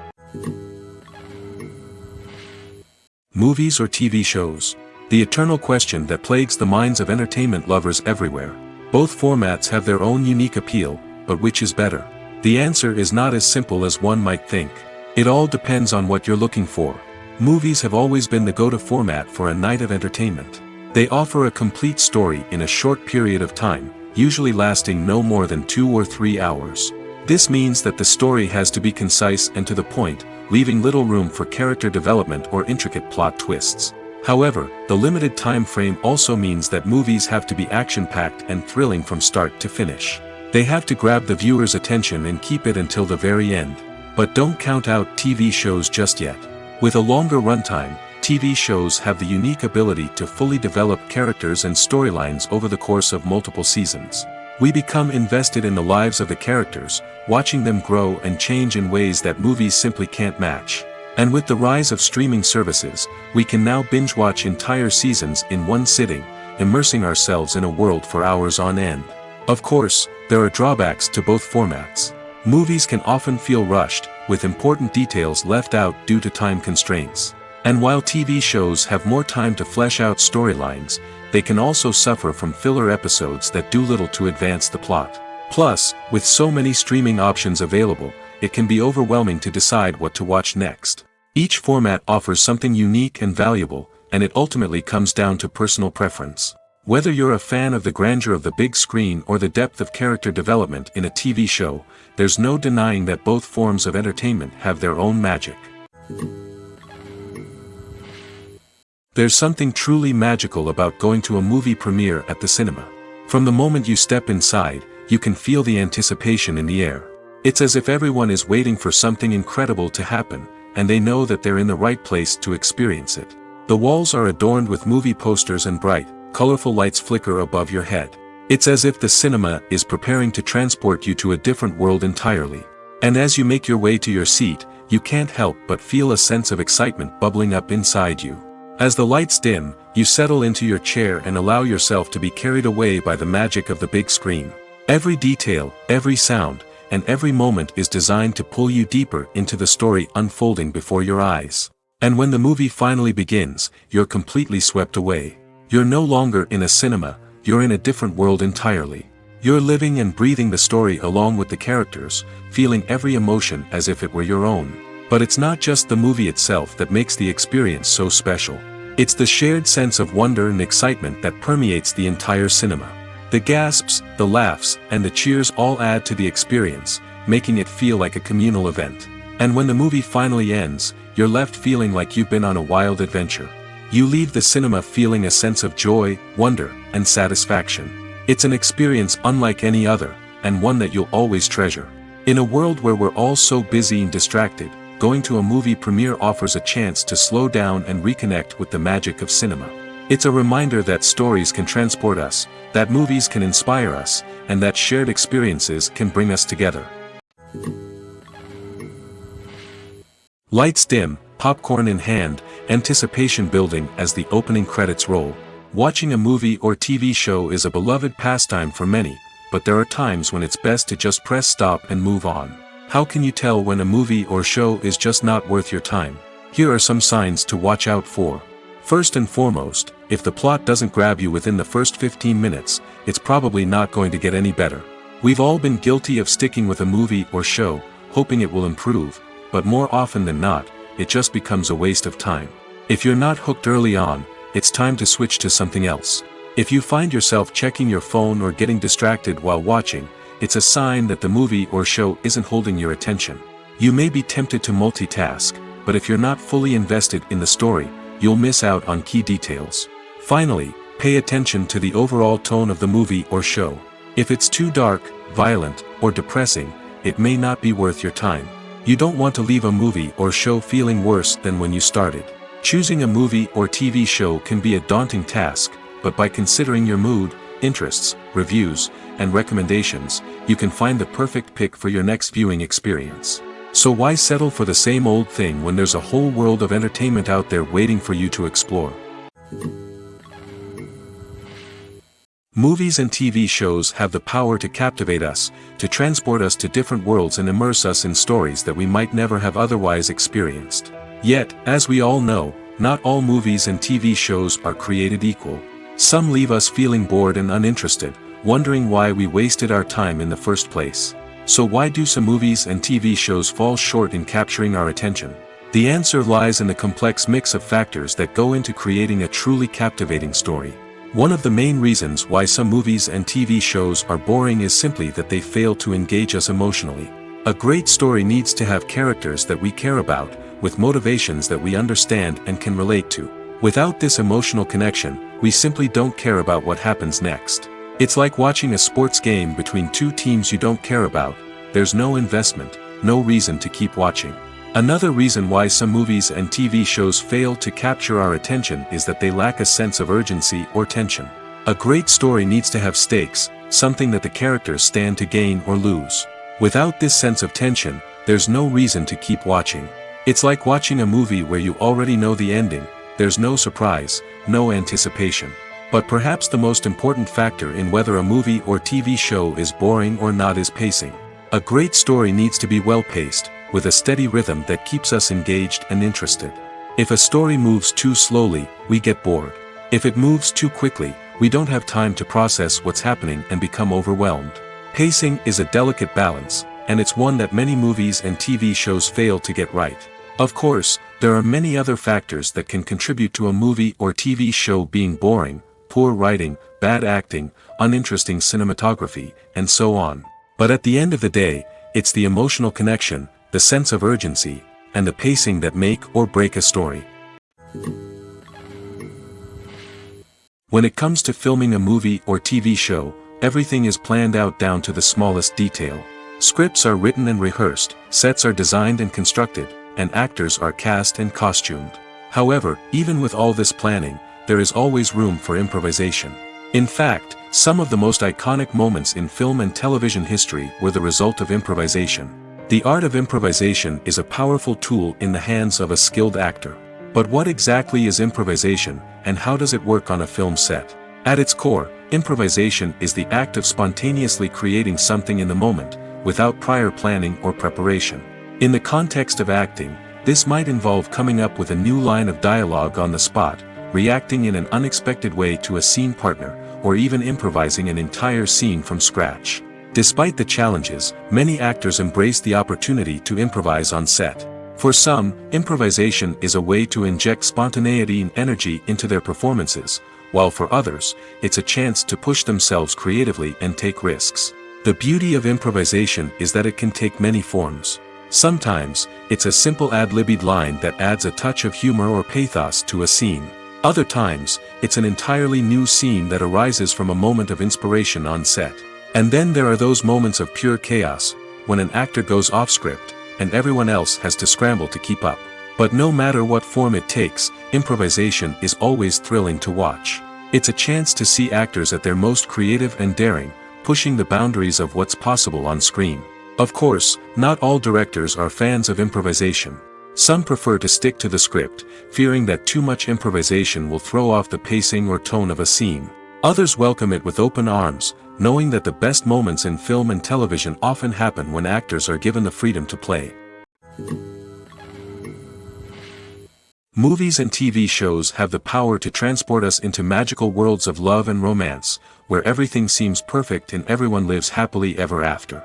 Movies or TV shows? The eternal question that plagues the minds of entertainment lovers everywhere. Both formats have their own unique appeal, but which is better? The answer is not as simple as one might think. It all depends on what you're looking for. Movies have always been the go-to format for a night of entertainment. They offer a complete story in a short period of time, usually lasting no more than 2 or 3 hours. This means that the story has to be concise and to the point, leaving little room for character development or intricate plot twists. However, the limited time frame also means that movies have to be action-packed and thrilling from start to finish. They have to grab the viewer's attention and keep it until the very end. But don't count out TV shows just yet. With a longer runtime, TV shows have the unique ability to fully develop characters and storylines over the course of multiple seasons. We become invested in the lives of the characters, watching them grow and change in ways that movies simply can't match. And with the rise of streaming services, we can now binge-watch entire seasons in one sitting, immersing ourselves in a world for hours on end. Of course, there are drawbacks to both formats. Movies can often feel rushed, with important details left out due to time constraints. And while TV shows have more time to flesh out storylines, they can also suffer from filler episodes that do little to advance the plot. Plus, with so many streaming options available, it can be overwhelming to decide what to watch next. Each format offers something unique and valuable, and it ultimately comes down to personal preference. Whether you're a fan of the grandeur of the big screen or the depth of character development in a TV show, there's no denying that both forms of entertainment have their own magic. There's something truly magical about going to a movie premiere at the cinema. From the moment you step inside, you can feel the anticipation in the air. It's as if everyone is waiting for something incredible to happen, and they know that they're in the right place to experience it. The walls are adorned with movie posters and bright, colorful lights flicker above your head. It's as if the cinema is preparing to transport you to a different world entirely. And as you make your way to your seat, you can't help but feel a sense of excitement bubbling up inside you. As the lights dim, you settle into your chair and allow yourself to be carried away by the magic of the big screen. Every detail, every sound, and every moment is designed to pull you deeper into the story unfolding before your eyes. And when the movie finally begins, you're completely swept away. You're no longer in a cinema, you're in a different world entirely. You're living and breathing the story along with the characters, feeling every emotion as if it were your own. But it's not just the movie itself that makes the experience so special. It's the shared sense of wonder and excitement that permeates the entire cinema. The gasps, the laughs, and the cheers all add to the experience, making it feel like a communal event. And when the movie finally ends, you're left feeling like you've been on a wild adventure. You leave the cinema feeling a sense of joy, wonder, and satisfaction. It's an experience unlike any other, and one that you'll always treasure. In a world where we're all so busy and distracted, going to a movie premiere offers a chance to slow down and reconnect with the magic of cinema. It's a reminder that stories can transport us, that movies can inspire us, and that shared experiences can bring us together. Lights dim, popcorn in hand, anticipation building as the opening credits roll. Watching a movie or TV show is a beloved pastime for many, but there are times when it's best to just press stop and move on. How can you tell when a movie or show is just not worth your time? Here are some signs to watch out for. First and foremost, if the plot doesn't grab you within the first 15 minutes, it's probably not going to get any better. We've all been guilty of sticking with a movie or show, hoping it will improve, but more often than not, it just becomes a waste of time. If you're not hooked early on, it's time to switch to something else. If you find yourself checking your phone or getting distracted while watching, it's a sign that the movie or show isn't holding your attention. You may be tempted to multitask, but if you're not fully invested in the story, you'll miss out on key details. Finally, pay attention to the overall tone of the movie or show. If it's too dark, violent, or depressing, it may not be worth your time. You don't want to leave a movie or show feeling worse than when you started. Choosing a movie or TV show can be a daunting task, but by considering your mood, interests, reviews, and recommendations, you can find the perfect pick for your next viewing experience. So why settle for the same old thing when there's a whole world of entertainment out there waiting for you to explore? Movies and TV shows have the power to captivate us, to transport us to different worlds and immerse us in stories that we might never have otherwise experienced. Yet, as we all know, not all movies and TV shows are created equal. Some leave us feeling bored and uninterested, wondering why we wasted our time in the first place. So why do some movies and TV shows fall short in capturing our attention? The answer lies in the complex mix of factors that go into creating a truly captivating story. One of the main reasons why some movies and TV shows are boring is simply that they fail to engage us emotionally. A great story needs to have characters that we care about, with motivations that we understand and can relate to. Without this emotional connection, we simply don't care about what happens next. It's like watching a sports game between two teams you don't care about. There's no investment, no reason to keep watching. Another reason why some movies and TV shows fail to capture our attention is that they lack a sense of urgency or tension. A great story needs to have stakes, something that the characters stand to gain or lose. Without this sense of tension, there's no reason to keep watching. It's like watching a movie where you already know the ending. There's no surprise, no anticipation. But perhaps the most important factor in whether a movie or TV show is boring or not is pacing. A great story needs to be well-paced, with a steady rhythm that keeps us engaged and interested. If a story moves too slowly, we get bored. If it moves too quickly, we don't have time to process what's happening and become overwhelmed. Pacing is a delicate balance, and it's one that many movies and TV shows fail to get right. Of course, there are many other factors that can contribute to a movie or TV show being boring: poor writing, bad acting, uninteresting cinematography, and so on. But at the end of the day, it's the emotional connection, the sense of urgency, and the pacing that make or break a story. When it comes to filming a movie or TV show, everything is planned out down to the smallest detail. Scripts are written and rehearsed, sets are designed and constructed, and actors are cast and costumed. However, even with all this planning, there is always room for improvisation. In fact, some of the most iconic moments in film and television history were the result of improvisation. The art of improvisation is a powerful tool in the hands of a skilled actor. But what exactly is improvisation, and how does it work on a film set? At its core, improvisation is the act of spontaneously creating something in the moment, without prior planning or preparation. In the context of acting, this might involve coming up with a new line of dialogue on the spot, reacting in an unexpected way to a scene partner, or even improvising an entire scene from scratch. Despite the challenges, many actors embrace the opportunity to improvise on set. For some, improvisation is a way to inject spontaneity and energy into their performances, while for others, it's a chance to push themselves creatively and take risks. The beauty of improvisation is that it can take many forms. Sometimes, it's a simple ad-libbed line that adds a touch of humor or pathos to a scene. Other times, it's an entirely new scene that arises from a moment of inspiration on set. And then there are those moments of pure chaos, when an actor goes off script, and everyone else has to scramble to keep up. But no matter what form it takes, improvisation is always thrilling to watch. It's a chance to see actors at their most creative and daring, pushing the boundaries of what's possible on screen. Of course, not all directors are fans of improvisation. Some prefer to stick to the script, fearing that too much improvisation will throw off the pacing or tone of a scene. Others welcome it with open arms, knowing that the best moments in film and television often happen when actors are given the freedom to play. Movies and TV shows have the power to transport us into magical worlds of love and romance, where everything seems perfect and everyone lives happily ever after.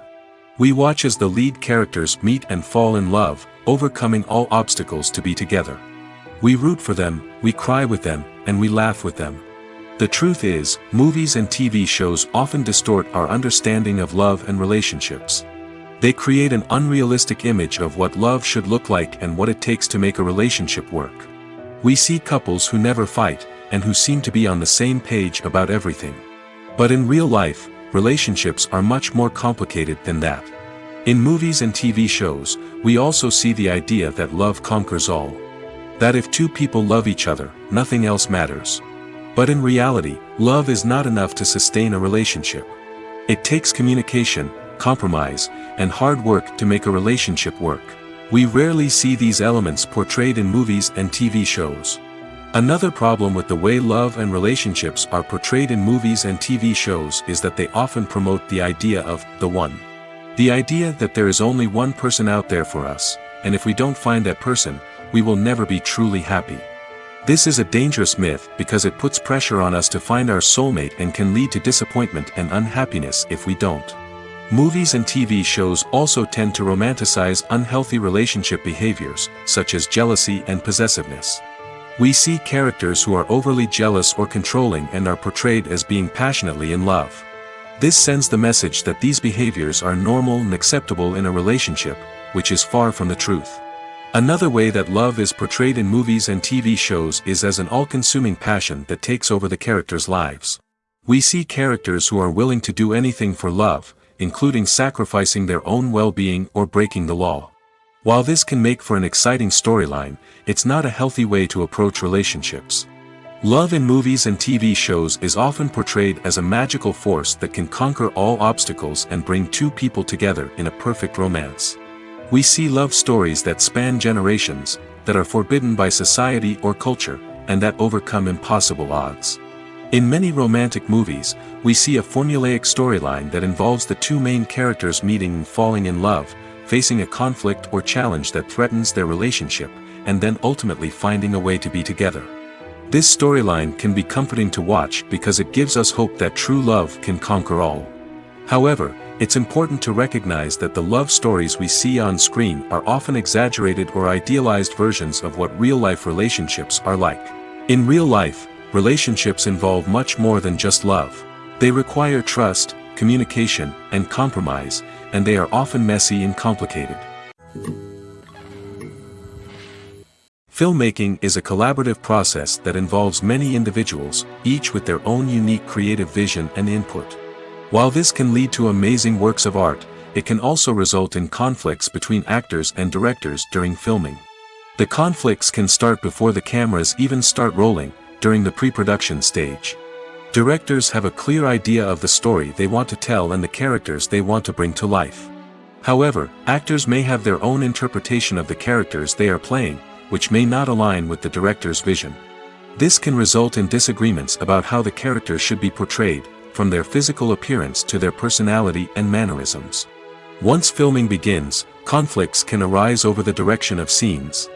We watch as the lead characters meet and fall in love, overcoming all obstacles to be together. We root for them, we cry with them, and we laugh with them. The truth is, movies and TV shows often distort our understanding of love and relationships. They create an unrealistic image of what love should look like and what it takes to make a relationship work. We see couples who never fight, and who seem to be on the same page about everything. But in real life, relationships are much more complicated than that. In movies and TV shows, we also see the idea that love conquers all. That if two people love each other, nothing else matters. But in reality, love is not enough to sustain a relationship. It takes communication, compromise, and hard work to make a relationship work. We rarely see these elements portrayed in movies and TV shows. Another problem with the way love and relationships are portrayed in movies and TV shows is that they often promote the idea of the one. The idea that there is only one person out there for us, and if we don't find that person, we will never be truly happy. This is a dangerous myth because it puts pressure on us to find our soulmate and can lead to disappointment and unhappiness if we don't. Movies and TV shows also tend to romanticize unhealthy relationship behaviors, such as jealousy and possessiveness. We see characters who are overly jealous or controlling and are portrayed as being passionately in love. This sends the message that these behaviors are normal and acceptable in a relationship, which is far from the truth. Another way that love is portrayed in movies and TV shows is as an all-consuming passion that takes over the characters' lives. We see characters who are willing to do anything for love, including sacrificing their own well-being or breaking the law. While this can make for an exciting storyline, it's not a healthy way to approach relationships. Love in movies and TV shows is often portrayed as a magical force that can conquer all obstacles and bring two people together in a perfect romance. We see love stories that span generations, that are forbidden by society or culture, and that overcome impossible odds. In many romantic movies, we see a formulaic storyline that involves the two main characters meeting and falling in love, facing a conflict or challenge that threatens their relationship, and then ultimately finding a way to be together. This storyline can be comforting to watch because it gives us hope that true love can conquer all. However, it's important to recognize that the love stories we see on screen are often exaggerated or idealized versions of what real-life relationships are like. In real life, relationships involve much more than just love. They require trust, communication, and compromise, and they are often messy and complicated. Filmmaking is a collaborative process that involves many individuals, each with their own unique creative vision and input. While this can lead to amazing works of art, it can also result in conflicts between actors and directors during filming. The conflicts can start before the cameras even start rolling, during the pre-production stage. Directors have a clear idea of the story they want to tell and the characters they want to bring to life. However, actors may have their own interpretation of the characters they are playing, which may not align with the director's vision. This can result in disagreements about how the characters should be portrayed, from their physical appearance to their personality and mannerisms. Once filming begins, conflicts can arise over the direction of scenes.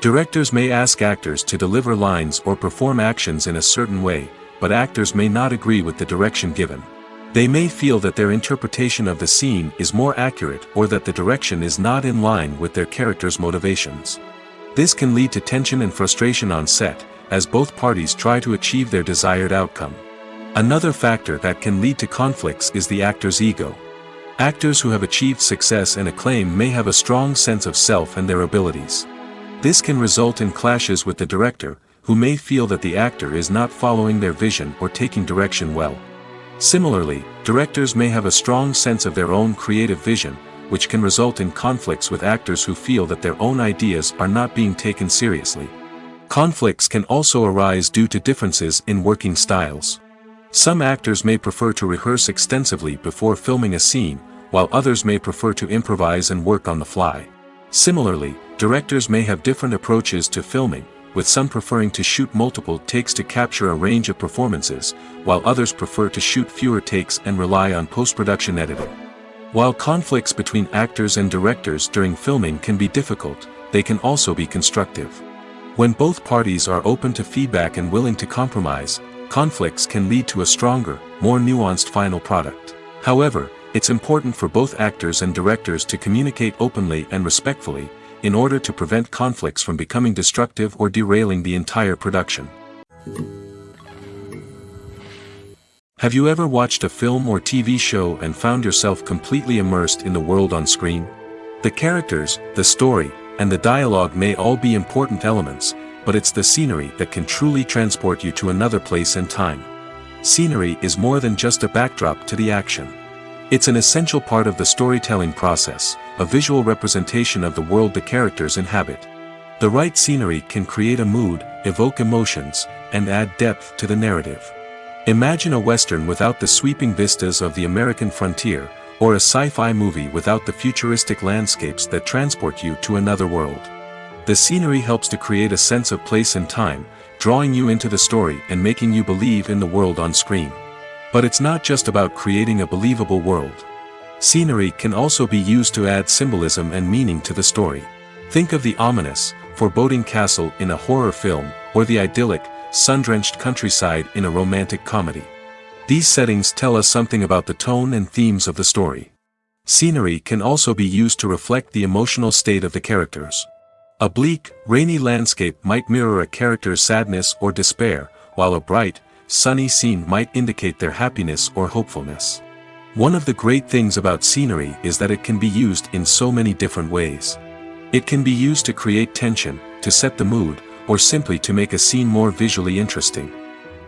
Directors may ask actors to deliver lines or perform actions in a certain way, but actors may not agree with the direction given. They may feel that their interpretation of the scene is more accurate or that the direction is not in line with their character's motivations. This can lead to tension and frustration on set, as both parties try to achieve their desired outcome. Another factor that can lead to conflicts is the actor's ego. Actors who have achieved success and acclaim may have a strong sense of self and their abilities. This can result in clashes with the director, who may feel that the actor is not following their vision or taking direction well. Similarly, directors may have a strong sense of their own creative vision, which can result in conflicts with actors who feel that their own ideas are not being taken seriously. Conflicts can also arise due to differences in working styles. Some actors may prefer to rehearse extensively before filming a scene, while others may prefer to improvise and work on the fly. Similarly, directors may have different approaches to filming, with some preferring to shoot multiple takes to capture a range of performances, while others prefer to shoot fewer takes and rely on post-production editing. While conflicts between actors and directors during filming can be difficult, they can also be constructive. When both parties are open to feedback and willing to compromise, conflicts can lead to a stronger, more nuanced final product. However, it's important for both actors and directors to communicate openly and respectfully, in order to prevent conflicts from becoming destructive or derailing the entire production. Have you ever watched a film or TV show and found yourself completely immersed in the world on screen? The characters, the story, and the dialogue may all be important elements, but it's the scenery that can truly transport you to another place and time. Scenery is more than just a backdrop to the action. It's an essential part of the storytelling process, a visual representation of the world the characters inhabit. The right scenery can create a mood, evoke emotions, and add depth to the narrative. Imagine a Western without the sweeping vistas of the American frontier, or a sci-fi movie without the futuristic landscapes that transport you to another world. The scenery helps to create a sense of place and time, drawing you into the story and making you believe in the world on screen. But it's not just about creating a believable world. Scenery can also be used to add symbolism and meaning to the story. Think of the ominous, foreboding castle in a horror film, or the idyllic, sun-drenched countryside in a romantic comedy. These settings tell us something about the tone and themes of the story. Scenery can also be used to reflect the emotional state of the characters. A bleak, rainy landscape might mirror a character's sadness or despair, while a bright, sunny scene might indicate their happiness or hopefulness. One of the great things about scenery is that it can be used in so many different ways. It can be used to create tension, to set the mood, or simply to make a scene more visually interesting.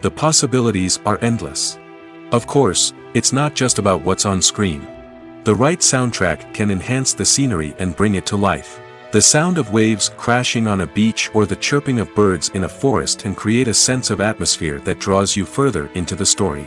The possibilities are endless. Of course, it's not just about what's on screen. The right soundtrack can enhance the scenery and bring it to life. The sound of waves crashing on a beach or the chirping of birds in a forest can create a sense of atmosphere that draws you further into the story.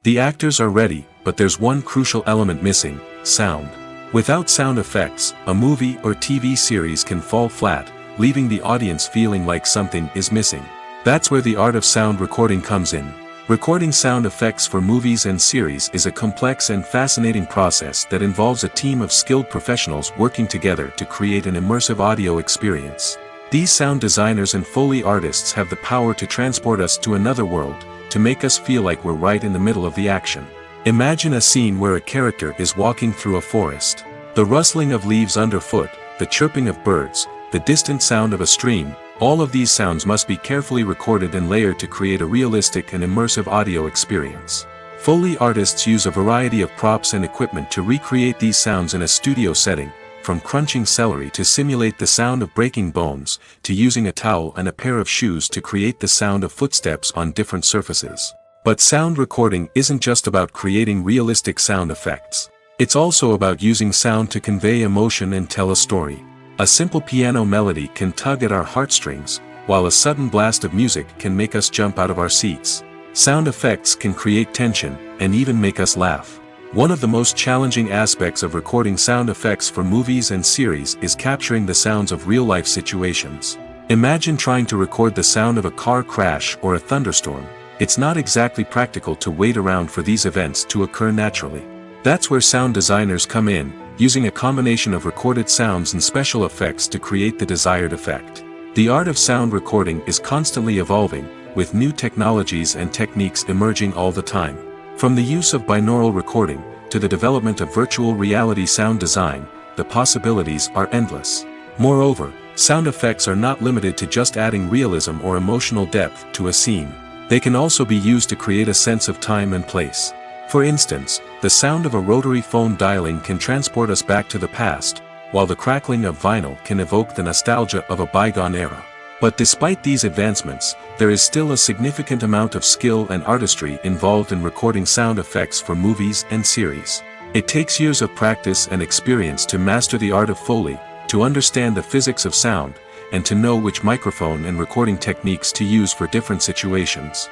The actors are ready, but there's one crucial element missing: sound. Without sound effects, a movie or TV series can fall flat, leaving the audience feeling like something is missing. That's where the art of sound recording comes in. Recording sound effects for movies and series is a complex and fascinating process that involves a team of skilled professionals working together to create an immersive audio experience. These sound designers and Foley artists have the power to transport us to another world, to make us feel like we're right in the middle of the action. Imagine a scene where a character is walking through a forest. The rustling of leaves underfoot, the chirping of birds, the distant sound of a stream, all of these sounds must be carefully recorded and layered to create a realistic and immersive audio experience. Foley artists use a variety of props and equipment to recreate these sounds in a studio setting, from crunching celery to simulate the sound of breaking bones, to using a towel and a pair of shoes to create the sound of footsteps on different surfaces. But sound recording isn't just about creating realistic sound effects. It's also about using sound to convey emotion and tell a story. A simple piano melody can tug at our heartstrings, while a sudden blast of music can make us jump out of our seats. Sound effects can create tension, and even make us laugh. One of the most challenging aspects of recording sound effects for movies and series is capturing the sounds of real-life situations. Imagine trying to record the sound of a car crash or a thunderstorm. It's not exactly practical to wait around for these events to occur naturally. That's where sound designers come in, using a combination of recorded sounds and special effects to create the desired effect. The art of sound recording is constantly evolving, with new technologies and techniques emerging all the time. From the use of binaural recording, to the development of virtual reality sound design, the possibilities are endless. Moreover, sound effects are not limited to just adding realism or emotional depth to a scene. They can also be used to create a sense of time and place. For instance, the sound of a rotary phone dialing can transport us back to the past, while the crackling of vinyl can evoke the nostalgia of a bygone era. But despite these advancements, there is still a significant amount of skill and artistry involved in recording sound effects for movies and series. It takes years of practice and experience to master the art of Foley, to understand the physics of sound, and to know which microphone and recording techniques to use for different situations.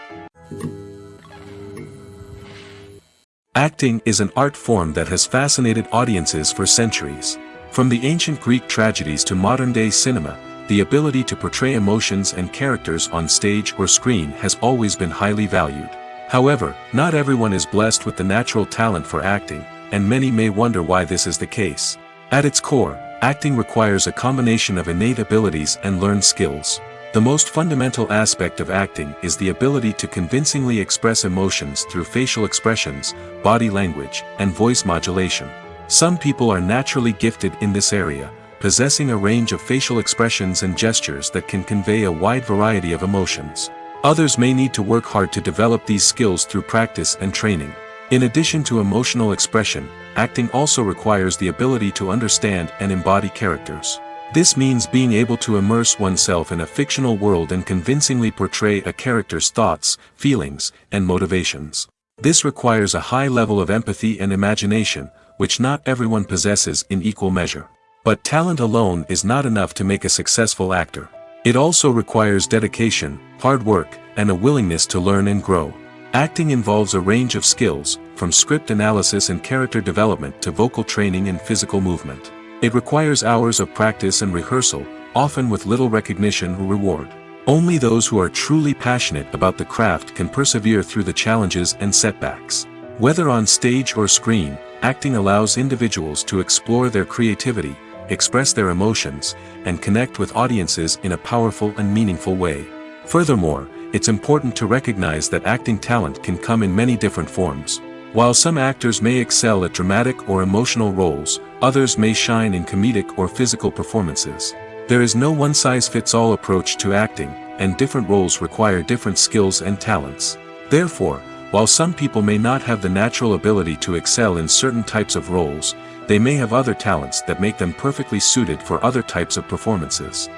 Acting is an art form that has fascinated audiences for centuries. From the ancient Greek tragedies to modern-day cinema, the ability to portray emotions and characters on stage or screen has always been highly valued. However, not everyone is blessed with the natural talent for acting, and many may wonder why this is the case. At its core, acting requires a combination of innate abilities and learned skills. The most fundamental aspect of acting is the ability to convincingly express emotions through facial expressions, body language, and voice modulation. Some people are naturally gifted in this area, possessing a range of facial expressions and gestures that can convey a wide variety of emotions. Others may need to work hard to develop these skills through practice and training. In addition to emotional expression, acting also requires the ability to understand and embody characters. This means being able to immerse oneself in a fictional world and convincingly portray a character's thoughts, feelings, and motivations. This requires a high level of empathy and imagination, which not everyone possesses in equal measure. But talent alone is not enough to make a successful actor. It also requires dedication, hard work, and a willingness to learn and grow. Acting involves a range of skills, from script analysis and character development to vocal training and physical movement. It requires hours of practice and rehearsal, often with little recognition or reward. Only those who are truly passionate about the craft can persevere through the challenges and setbacks. Whether on stage or screen, acting allows individuals to explore their creativity, express their emotions, and connect with audiences in a powerful and meaningful way. Furthermore, it's important to recognize that acting talent can come in many different forms. While some actors may excel at dramatic or emotional roles, others may shine in comedic or physical performances. There is no one-size-fits-all approach to acting, and different roles require different skills and talents. Therefore, while some people may not have the natural ability to excel in certain types of roles, they may have other talents that make them perfectly suited for other types of performances.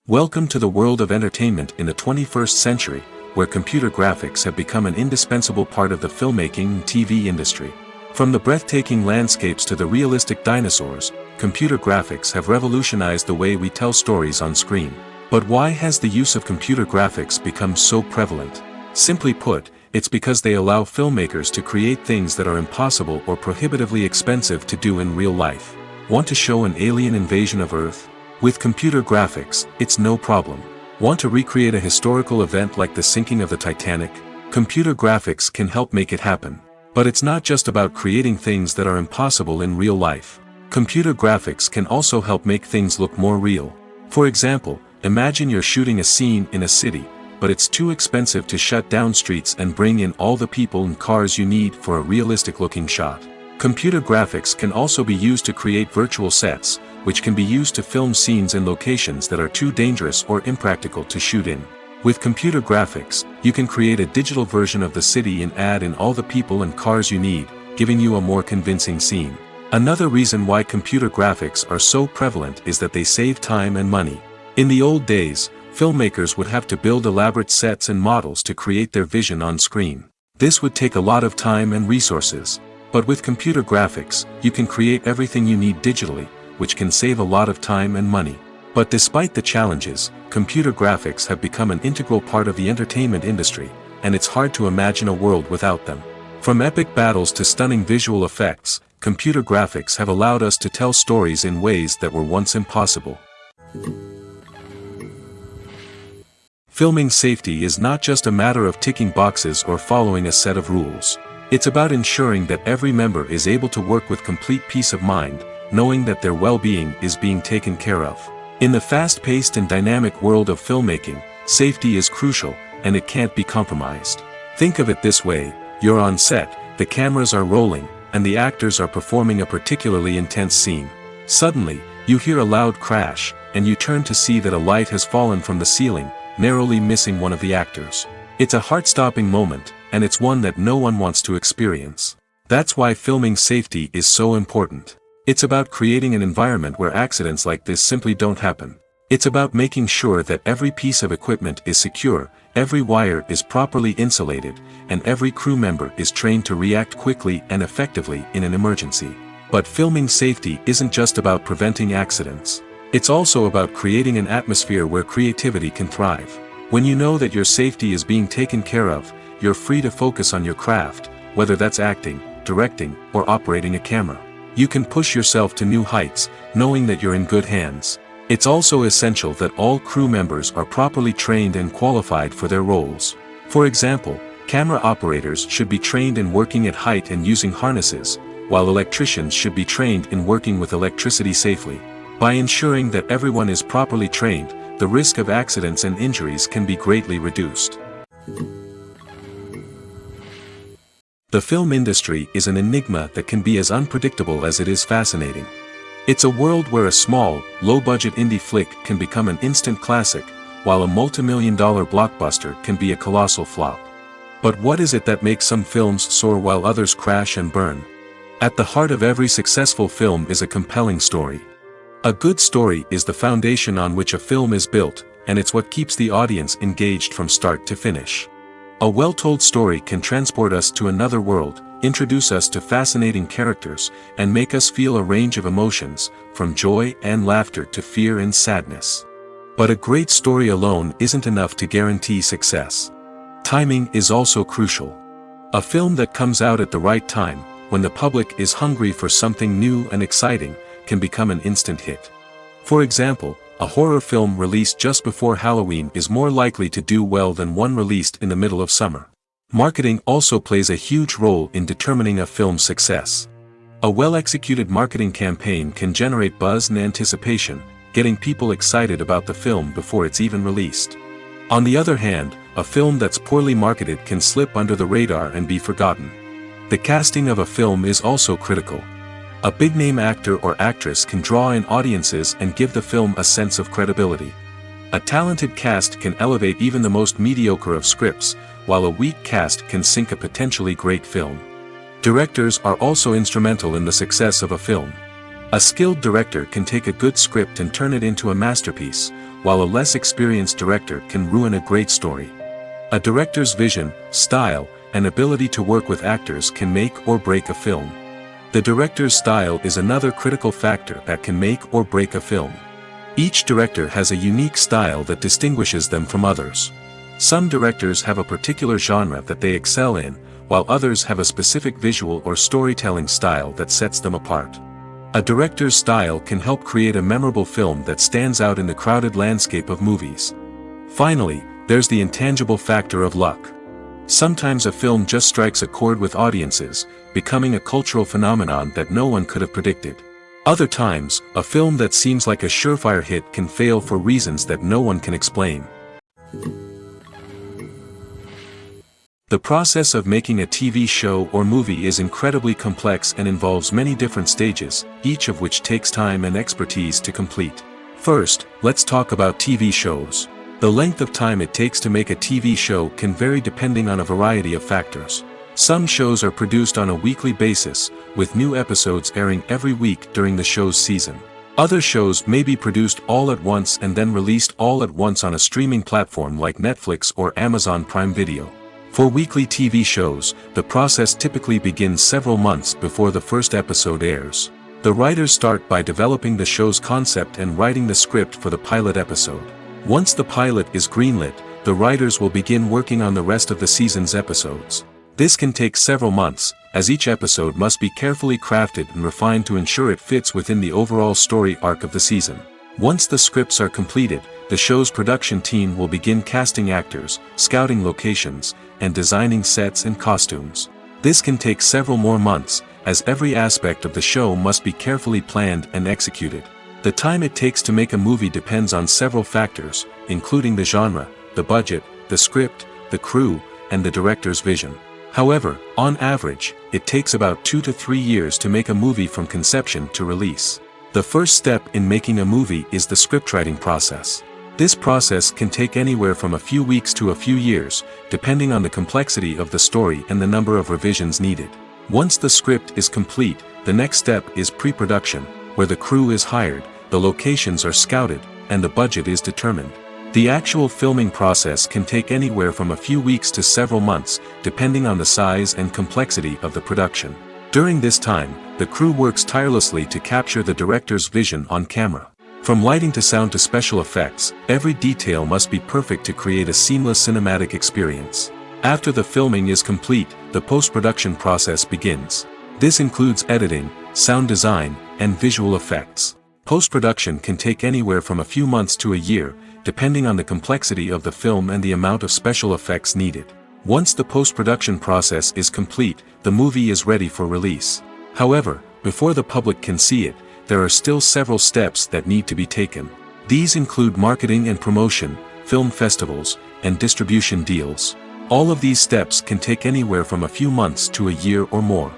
Welcome to the world of entertainment in the 21st century, where computer graphics have become an indispensable part of the filmmaking and TV industry. From the breathtaking landscapes to the realistic dinosaurs, computer graphics have revolutionized the way we tell stories on screen. But why has the use of computer graphics become so prevalent? Simply put, it's because they allow filmmakers to create things that are impossible or prohibitively expensive to do in real life. Want to show an alien invasion of Earth? With computer graphics, it's no problem. Want to recreate a historical event like the sinking of the Titanic? Computer graphics can help make it happen. But it's not just about creating things that are impossible in real life. Computer graphics can also help make things look more real. For example, imagine you're shooting a scene in a city, but it's too expensive to shut down streets and bring in all the people and cars you need for a realistic-looking shot. Computer graphics can also be used to create virtual sets, which can be used to film scenes in locations that are too dangerous or impractical to shoot in. With computer graphics, you can create a digital version of the city and add in all the people and cars you need, giving you a more convincing scene. Another reason why computer graphics are so prevalent is that they save time and money. In the old days, filmmakers would have to build elaborate sets and models to create their vision on screen. This would take a lot of time and resources. But with computer graphics, you can create everything you need digitally, which can save a lot of time and money. But despite the challenges, computer graphics have become an integral part of the entertainment industry, and it's hard to imagine a world without them. From epic battles to stunning visual effects, computer graphics have allowed us to tell stories in ways that were once impossible. Filming safety is not just a matter of ticking boxes or following a set of rules. It's about ensuring that every member is able to work with complete peace of mind, knowing that their well-being is being taken care of. In the fast-paced and dynamic world of filmmaking, safety is crucial, and it can't be compromised. Think of it this way: you're on set, the cameras are rolling, and the actors are performing a particularly intense scene. Suddenly, you hear a loud crash, and you turn to see that a light has fallen from the ceiling, narrowly missing one of the actors. It's a heart-stopping moment, and it's one that no one wants to experience. That's why filming safety is so important. It's about creating an environment where accidents like this simply don't happen. It's about making sure that every piece of equipment is secure, every wire is properly insulated, and every crew member is trained to react quickly and effectively in an emergency. But filming safety isn't just about preventing accidents. It's also about creating an atmosphere where creativity can thrive. When you know that your safety is being taken care of, you're free to focus on your craft, whether that's acting, directing, or operating a camera. You can push yourself to new heights, knowing that you're in good hands. It's also essential that all crew members are properly trained and qualified for their roles. For example, camera operators should be trained in working at height and using harnesses, while electricians should be trained in working with electricity safely. By ensuring that everyone is properly trained, the risk of accidents and injuries can be greatly reduced. The film industry is an enigma that can be as unpredictable as it is fascinating. It's a world where a small, low-budget indie flick can become an instant classic, while a multi-million-dollar blockbuster can be a colossal flop. But what is it that makes some films soar while others crash and burn? At the heart of every successful film is a compelling story. A good story is the foundation on which a film is built, and it's what keeps the audience engaged from start to finish. A well-told story can transport us to another world, introduce us to fascinating characters, and make us feel a range of emotions, from joy and laughter to fear and sadness. But a great story alone isn't enough to guarantee success. Timing is also crucial. A film that comes out at the right time, when the public is hungry for something new and exciting, can become an instant hit. For example, a horror film released just before Halloween is more likely to do well than one released in the middle of summer. Marketing also plays a huge role in determining a film's success. A well-executed marketing campaign can generate buzz and anticipation, getting people excited about the film before it's even released. On the other hand, a film that's poorly marketed can slip under the radar and be forgotten. The casting of a film is also critical. A big-name actor or actress can draw in audiences and give the film a sense of credibility. A talented cast can elevate even the most mediocre of scripts, while a weak cast can sink a potentially great film. Directors are also instrumental in the success of a film. A skilled director can take a good script and turn it into a masterpiece, while a less experienced director can ruin a great story. A director's vision, style, and ability to work with actors can make or break a film. The director's style is another critical factor that can make or break a film. Each director has a unique style that distinguishes them from others. Some directors have a particular genre that they excel in, while others have a specific visual or storytelling style that sets them apart. A director's style can help create a memorable film that stands out in the crowded landscape of movies. Finally, there's the intangible factor of luck. Sometimes a film just strikes a chord with audiences, becoming a cultural phenomenon that no one could have predicted. Other times, a film that seems like a surefire hit can fail for reasons that no one can explain. The process of making a TV show or movie is incredibly complex and involves many different stages, each of which takes time and expertise to complete. First, let's talk about TV shows. The length of time it takes to make a TV show can vary depending on a variety of factors. Some shows are produced on a weekly basis, with new episodes airing every week during the show's season. Other shows may be produced all at once and then released all at once on a streaming platform like Netflix or Amazon Prime Video. For weekly TV shows, the process typically begins several months before the first episode airs. The writers start by developing the show's concept and writing the script for the pilot episode. Once the pilot is greenlit, the writers will begin working on the rest of the season's episodes. This can take several months, as each episode must be carefully crafted and refined to ensure it fits within the overall story arc of the season. Once the scripts are completed, the show's production team will begin casting actors, scouting locations, and designing sets and costumes. This can take several more months, as every aspect of the show must be carefully planned and executed. The time it takes to make a movie depends on several factors, including the genre, the budget, the script, the crew, and the director's vision. However, on average, it takes about 2 to 3 years to make a movie from conception to release. The first step in making a movie is the scriptwriting process. This process can take anywhere from a few weeks to a few years, depending on the complexity of the story and the number of revisions needed. Once the script is complete, the next step is pre-production, where the crew is hired, the locations are scouted, and the budget is determined. The actual filming process can take anywhere from a few weeks to several months, depending on the size and complexity of the production. During this time, the crew works tirelessly to capture the director's vision on camera. From lighting to sound to special effects, every detail must be perfect to create a seamless cinematic experience. After the filming is complete, the post-production process begins. This includes editing, sound design, and visual effects. Post-production can take anywhere from a few months to a year, depending on the complexity of the film and the amount of special effects needed. Once the post-production process is complete, the movie is ready for release. However, before the public can see it, there are still several steps that need to be taken. These include marketing and promotion, film festivals, and distribution deals. All of these steps can take anywhere from a few months to a year or more.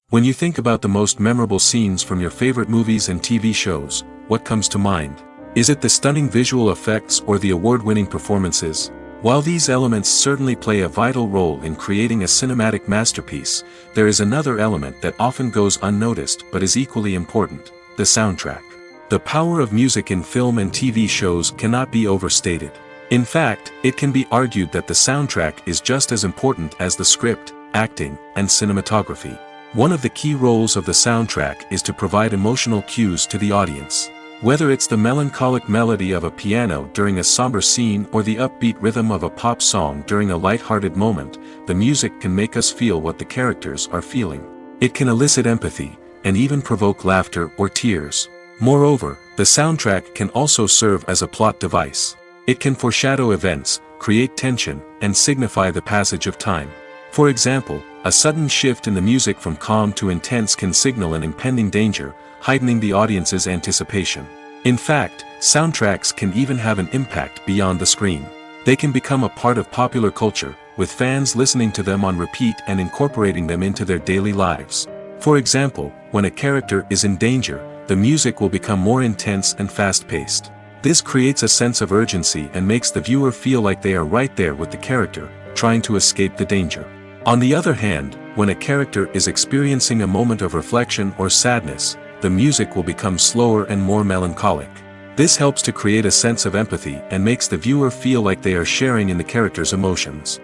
When you think about the most memorable scenes from your favorite movies and TV shows, what comes to mind? Is it the stunning visual effects or the award-winning performances? While these elements certainly play a vital role in creating a cinematic masterpiece, there is another element that often goes unnoticed but is equally important: the soundtrack. The power of music in film and TV shows cannot be overstated. In fact, it can be argued that the soundtrack is just as important as the script, acting, and cinematography. One of the key roles of the soundtrack is to provide emotional cues to the audience. Whether it's the melancholic melody of a piano during a somber scene or the upbeat rhythm of a pop song during a light-hearted moment, the music can make us feel what the characters are feeling. It can elicit empathy, and even provoke laughter or tears. Moreover, the soundtrack can also serve as a plot device. It can foreshadow events, create tension, and signify the passage of time. For example, a sudden shift in the music from calm to intense can signal an impending danger, heightening the audience's anticipation. In fact, soundtracks can even have an impact beyond the screen. They can become a part of popular culture, with fans listening to them on repeat and incorporating them into their daily lives. For example, when a character is in danger, the music will become more intense and fast-paced. This creates a sense of urgency and makes the viewer feel like they are right there with the character, trying to escape the danger. On the other hand, when a character is experiencing a moment of reflection or sadness, the music will become slower and more melancholic. This helps to create a sense of empathy and makes the viewer feel like they are sharing in the character's emotions.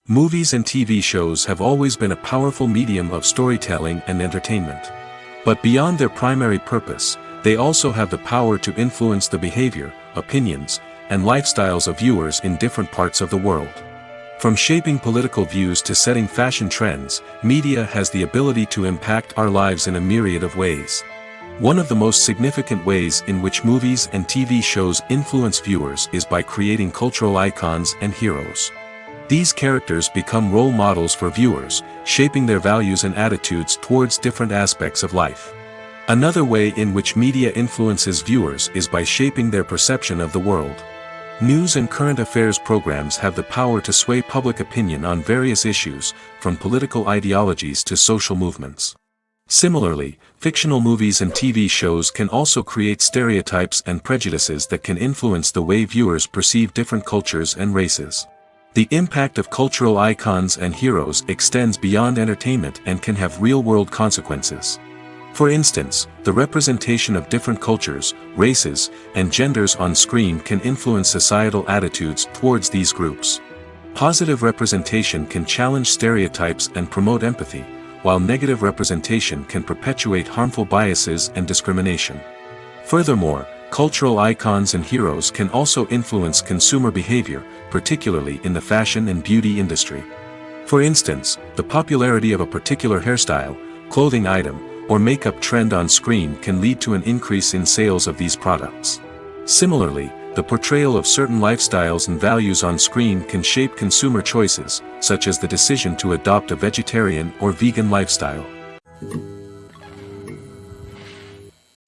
Movies and TV shows have always been a powerful medium of storytelling and entertainment. But beyond their primary purpose, they also have the power to influence the behavior, opinions, and lifestyles of viewers in different parts of the world. From shaping political views to setting fashion trends, media has the ability to impact our lives in a myriad of ways. One of the most significant ways in which movies and TV shows influence viewers is by creating cultural icons and heroes. These characters become role models for viewers, shaping their values and attitudes towards different aspects of life. Another way in which media influences viewers is by shaping their perception of the world. News and current affairs programs have the power to sway public opinion on various issues, from political ideologies to social movements. Similarly, fictional movies and TV shows can also create stereotypes and prejudices that can influence the way viewers perceive different cultures and races. The impact of cultural icons and heroes extends beyond entertainment and can have real-world consequences. For instance, the representation of different cultures, races, and genders on screen can influence societal attitudes towards these groups. Positive representation can challenge stereotypes and promote empathy, while negative representation can perpetuate harmful biases and discrimination. Furthermore, cultural icons and heroes can also influence consumer behavior, particularly in the fashion and beauty industry. For instance, the popularity of a particular hairstyle, clothing item, or makeup trend on screen can lead to an increase in sales of these products. Similarly, the portrayal of certain lifestyles and values on screen can shape consumer choices, such as the decision to adopt a vegetarian or vegan lifestyle.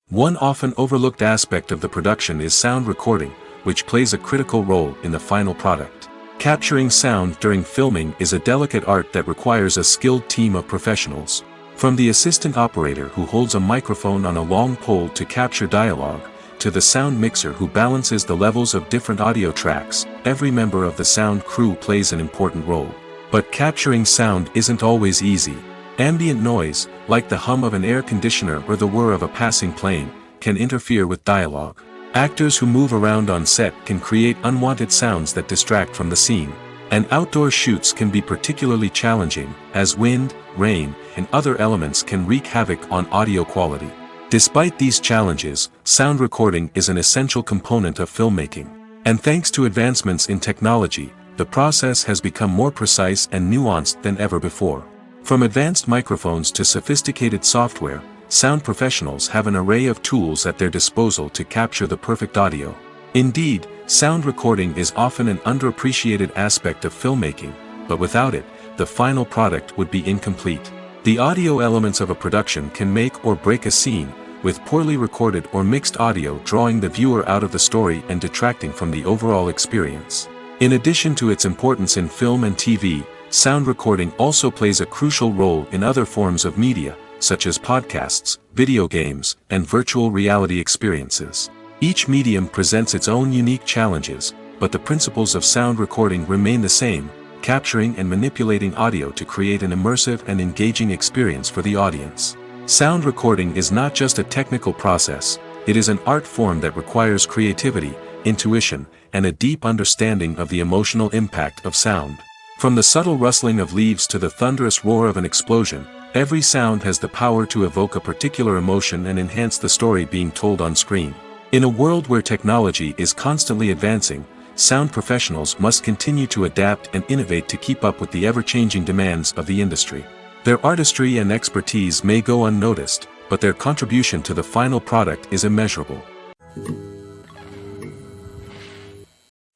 One often overlooked aspect of the production is sound recording, which plays a critical role in the final product. Capturing sound during filming is a delicate art that requires a skilled team of professionals. From the assistant operator who holds a microphone on a long pole to capture dialogue, to the sound mixer who balances the levels of different audio tracks, every member of the sound crew plays an important role. But capturing sound isn't always easy. Ambient noise, like the hum of an air conditioner or the whir of a passing plane, can interfere with dialogue. Actors who move around on set can create unwanted sounds that distract from the scene. And outdoor shoots can be particularly challenging, as wind, rain, and other elements can wreak havoc on audio quality. Despite these challenges, sound recording is an essential component of filmmaking. And thanks to advancements in technology, the process has become more precise and nuanced than ever before. From advanced microphones to sophisticated software, sound professionals have an array of tools at their disposal to capture the perfect audio. Indeed, sound recording is often an underappreciated aspect of filmmaking, but without it, the final product would be incomplete. The audio elements of a production can make or break a scene, with poorly recorded or mixed audio drawing the viewer out of the story and detracting from the overall experience. In addition to its importance in film and TV, sound recording also plays a crucial role in other forms of media, such as podcasts, video games, and virtual reality experiences. Each medium presents its own unique challenges, but the principles of sound recording remain the same, capturing and manipulating audio to create an immersive and engaging experience for the audience. Sound recording is not just a technical process, it is an art form that requires creativity, intuition, and a deep understanding of the emotional impact of sound. From the subtle rustling of leaves to the thunderous roar of an explosion, every sound has the power to evoke a particular emotion and enhance the story being told on screen. In a world where technology is constantly advancing, sound professionals must continue to adapt and innovate to keep up with the ever-changing demands of the industry. Their artistry and expertise may go unnoticed, but their contribution to the final product is immeasurable.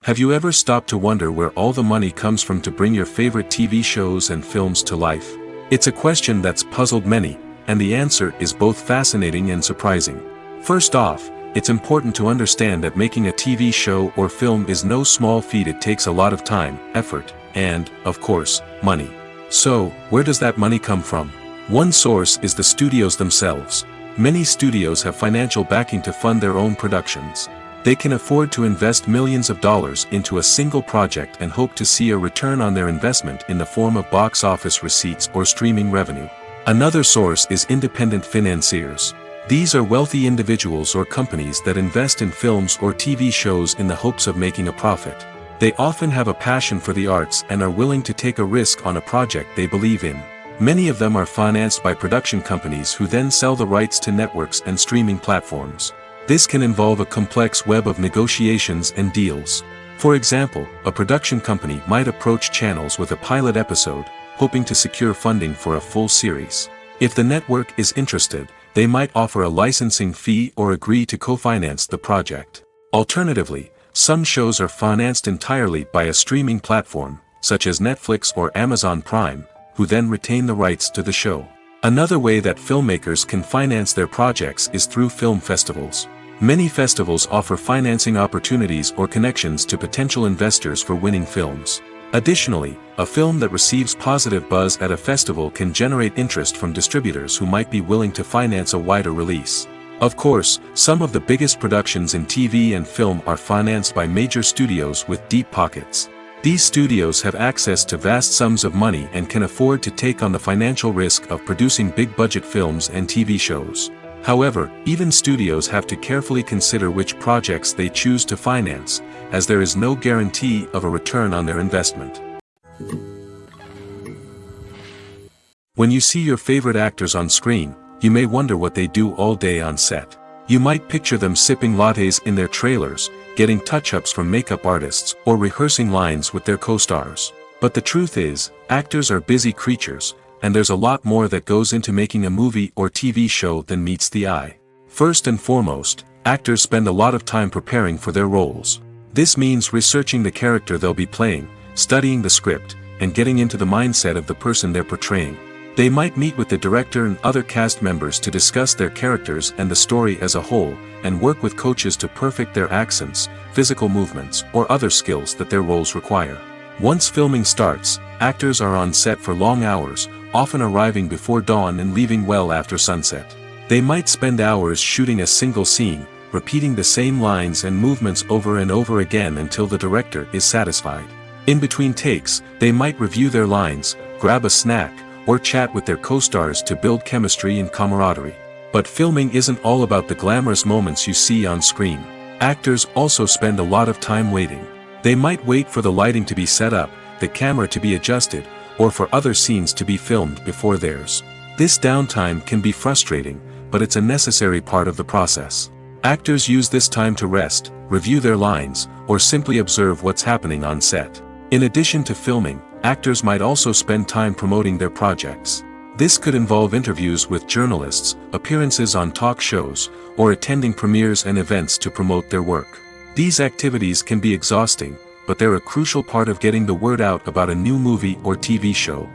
Have you ever stopped to wonder where all the money comes from to bring your favorite TV shows and films to life? It's a question that's puzzled many, and the answer is both fascinating and surprising. First off, it's important to understand that making a TV show or film is no small feat. It takes a lot of time, effort, and, of course, money. So, where does that money come from? One source is the studios themselves. Many studios have financial backing to fund their own productions. They can afford to invest millions of dollars into a single project and hope to see a return on their investment in the form of box office receipts or streaming revenue. Another source is independent financiers. These are wealthy individuals or companies that invest in films or TV shows in the hopes of making a profit. They often have a passion for the arts and are willing to take a risk on a project they believe in. Many of them are financed by production companies who then sell the rights to networks and streaming platforms. This can involve a complex web of negotiations and deals. For example, a production company might approach channels with a pilot episode, hoping to secure funding for a full series. If the network is interested, they might offer a licensing fee or agree to co-finance the project. Alternatively, some shows are financed entirely by a streaming platform, such as Netflix or Amazon Prime, who then retain the rights to the show. Another way that filmmakers can finance their projects is through film festivals. Many festivals offer financing opportunities or connections to potential investors for winning films. Additionally, a film that receives positive buzz at a festival can generate interest from distributors who might be willing to finance a wider release. Of course, some of the biggest productions in TV and film are financed by major studios with deep pockets. These studios have access to vast sums of money and can afford to take on the financial risk of producing big-budget films and TV shows. However, even studios have to carefully consider which projects they choose to finance, as there is no guarantee of a return on their investment. When you see your favorite actors on screen, you may wonder what they do all day on set. You might picture them sipping lattes in their trailers, getting touch-ups from makeup artists, or rehearsing lines with their co-stars. But the truth is, actors are busy creatures, and there's a lot more that goes into making a movie or TV show than meets the eye. First and foremost, actors spend a lot of time preparing for their roles. This means researching the character they'll be playing, studying the script, and getting into the mindset of the person they're portraying. They might meet with the director and other cast members to discuss their characters and the story as a whole, and work with coaches to perfect their accents, physical movements, or other skills that their roles require. Once filming starts, actors are on set for long hours, often arriving before dawn and leaving well after sunset. They might spend hours shooting a single scene, repeating the same lines and movements over and over again until the director is satisfied. In between takes, they might review their lines, grab a snack, or chat with their co-stars to build chemistry and camaraderie. But filming isn't all about the glamorous moments you see on screen. Actors also spend a lot of time waiting. They might wait for the lighting to be set up, the camera to be adjusted, or for other scenes to be filmed before theirs. This downtime can be frustrating, but it's a necessary part of the process. Actors use this time to rest, review their lines, or simply observe what's happening on set. In addition to filming, actors might also spend time promoting their projects. This could involve interviews with journalists, appearances on talk shows, or attending premieres and events to promote their work. These activities can be exhausting, but they're a crucial part of getting the word out about a new movie or TV show.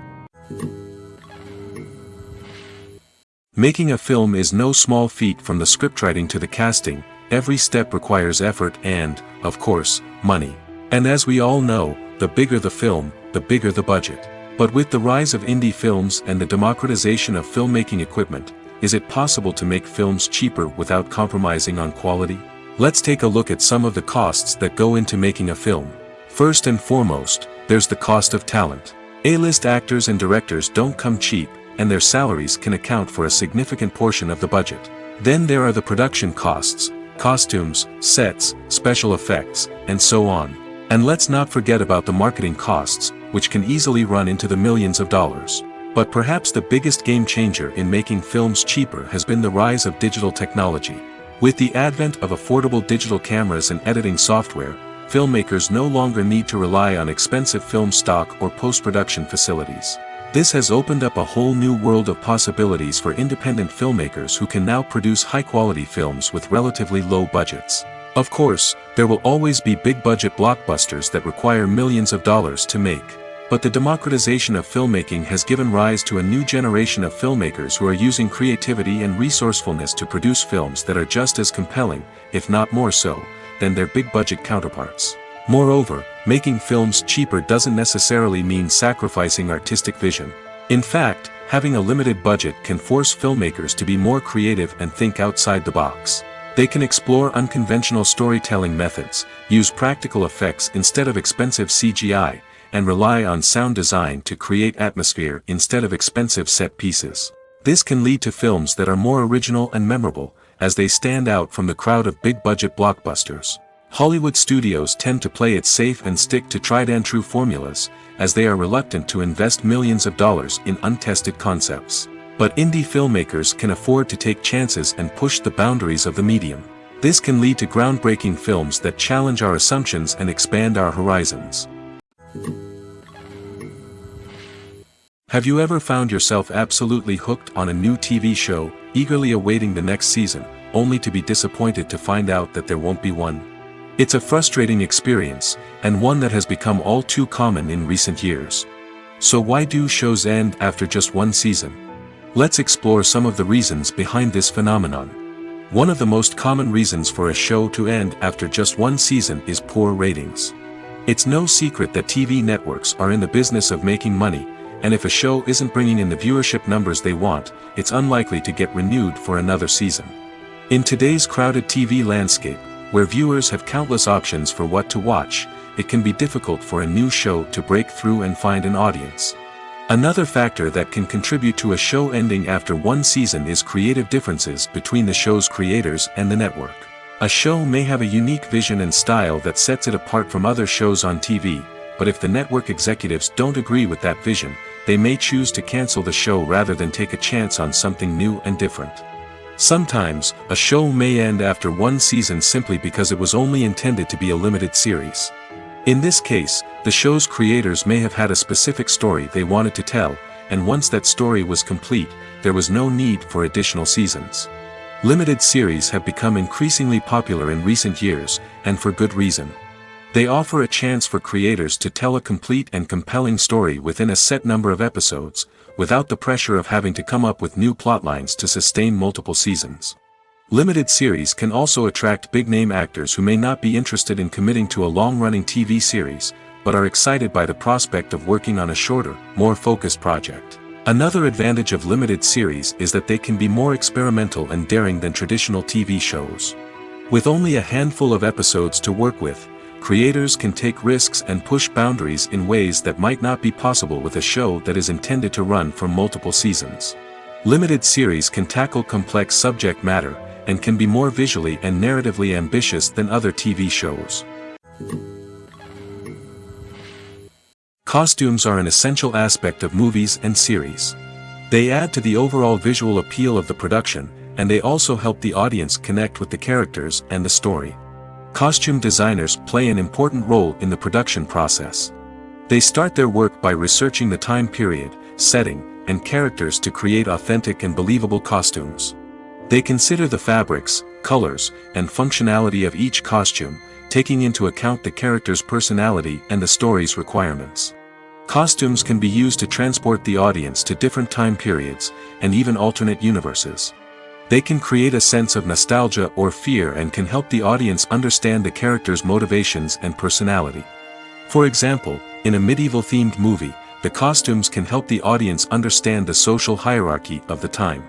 Making a film is no small feat. From the scriptwriting to the casting, every step requires effort and, of course, money. And as we all know, the bigger the film, the bigger the budget. But with the rise of indie films and the democratization of filmmaking equipment, is it possible to make films cheaper without compromising on quality? Let's take a look at some of the costs that go into making a film. First and foremost, there's the cost of talent. A-list actors and directors don't come cheap, and their salaries can account for a significant portion of the budget. Then there are the production costs, costumes, sets, special effects, and so on. And let's not forget about the marketing costs, which can easily run into the millions of dollars. But perhaps the biggest game changer in making films cheaper has been the rise of digital technology. With the advent of affordable digital cameras and editing software, filmmakers no longer need to rely on expensive film stock or post-production facilities. This has opened up a whole new world of possibilities for independent filmmakers who can now produce high-quality films with relatively low budgets. Of course, there will always be big-budget blockbusters that require millions of dollars to make. But the democratization of filmmaking has given rise to a new generation of filmmakers who are using creativity and resourcefulness to produce films that are just as compelling, if not more so, than their big-budget counterparts. Moreover, making films cheaper doesn't necessarily mean sacrificing artistic vision. In fact, having a limited budget can force filmmakers to be more creative and think outside the box. They can explore unconventional storytelling methods, use practical effects instead of expensive CGI, and rely on sound design to create atmosphere instead of expensive set pieces. This can lead to films that are more original and memorable, as they stand out from the crowd of big-budget blockbusters. Hollywood studios tend to play it safe and stick to tried-and-true formulas, as they are reluctant to invest millions of dollars in untested concepts. But indie filmmakers can afford to take chances and push the boundaries of the medium. This can lead to groundbreaking films that challenge our assumptions and expand our horizons. Have you ever found yourself absolutely hooked on a new TV show, eagerly awaiting the next season, only to be disappointed to find out that there won't be one? It's a frustrating experience, and one that has become all too common in recent years. So why do shows end after just one season? Let's explore some of the reasons behind this phenomenon. One of the most common reasons for a show to end after just one season is poor ratings. It's no secret that TV networks are in the business of making money, and if a show isn't bringing in the viewership numbers they want, it's unlikely to get renewed for another season. In today's crowded TV landscape, where viewers have countless options for what to watch, it can be difficult for a new show to break through and find an audience. Another factor that can contribute to a show ending after one season is creative differences between the show's creators and the network. A show may have a unique vision and style that sets it apart from other shows on TV, but if the network executives don't agree with that vision, they may choose to cancel the show rather than take a chance on something new and different. Sometimes, a show may end after one season simply because it was only intended to be a limited series. In this case, the show's creators may have had a specific story they wanted to tell, and once that story was complete, there was no need for additional seasons. Limited series have become increasingly popular in recent years, and for good reason. They offer a chance for creators to tell a complete and compelling story within a set number of episodes, without the pressure of having to come up with new plotlines to sustain multiple seasons. Limited series can also attract big-name actors who may not be interested in committing to a long-running TV series, but are excited by the prospect of working on a shorter, more focused project. Another advantage of limited series is that they can be more experimental and daring than traditional TV shows. With only a handful of episodes to work with, creators can take risks and push boundaries in ways that might not be possible with a show that is intended to run for multiple seasons. Limited series can tackle complex subject matter, and can be more visually and narratively ambitious than other TV shows. Costumes are an essential aspect of movies and series. They add to the overall visual appeal of the production, and they also help the audience connect with the characters and the story. Costume designers play an important role in the production process. They start their work by researching the time period, setting, and characters to create authentic and believable costumes. They consider the fabrics, colors, and functionality of each costume, taking into account the character's personality and the story's requirements. Costumes can be used to transport the audience to different time periods, and even alternate universes. They can create a sense of nostalgia or fear and can help the audience understand the character's motivations and personality. For example, in a medieval-themed movie, the costumes can help the audience understand the social hierarchy of the time.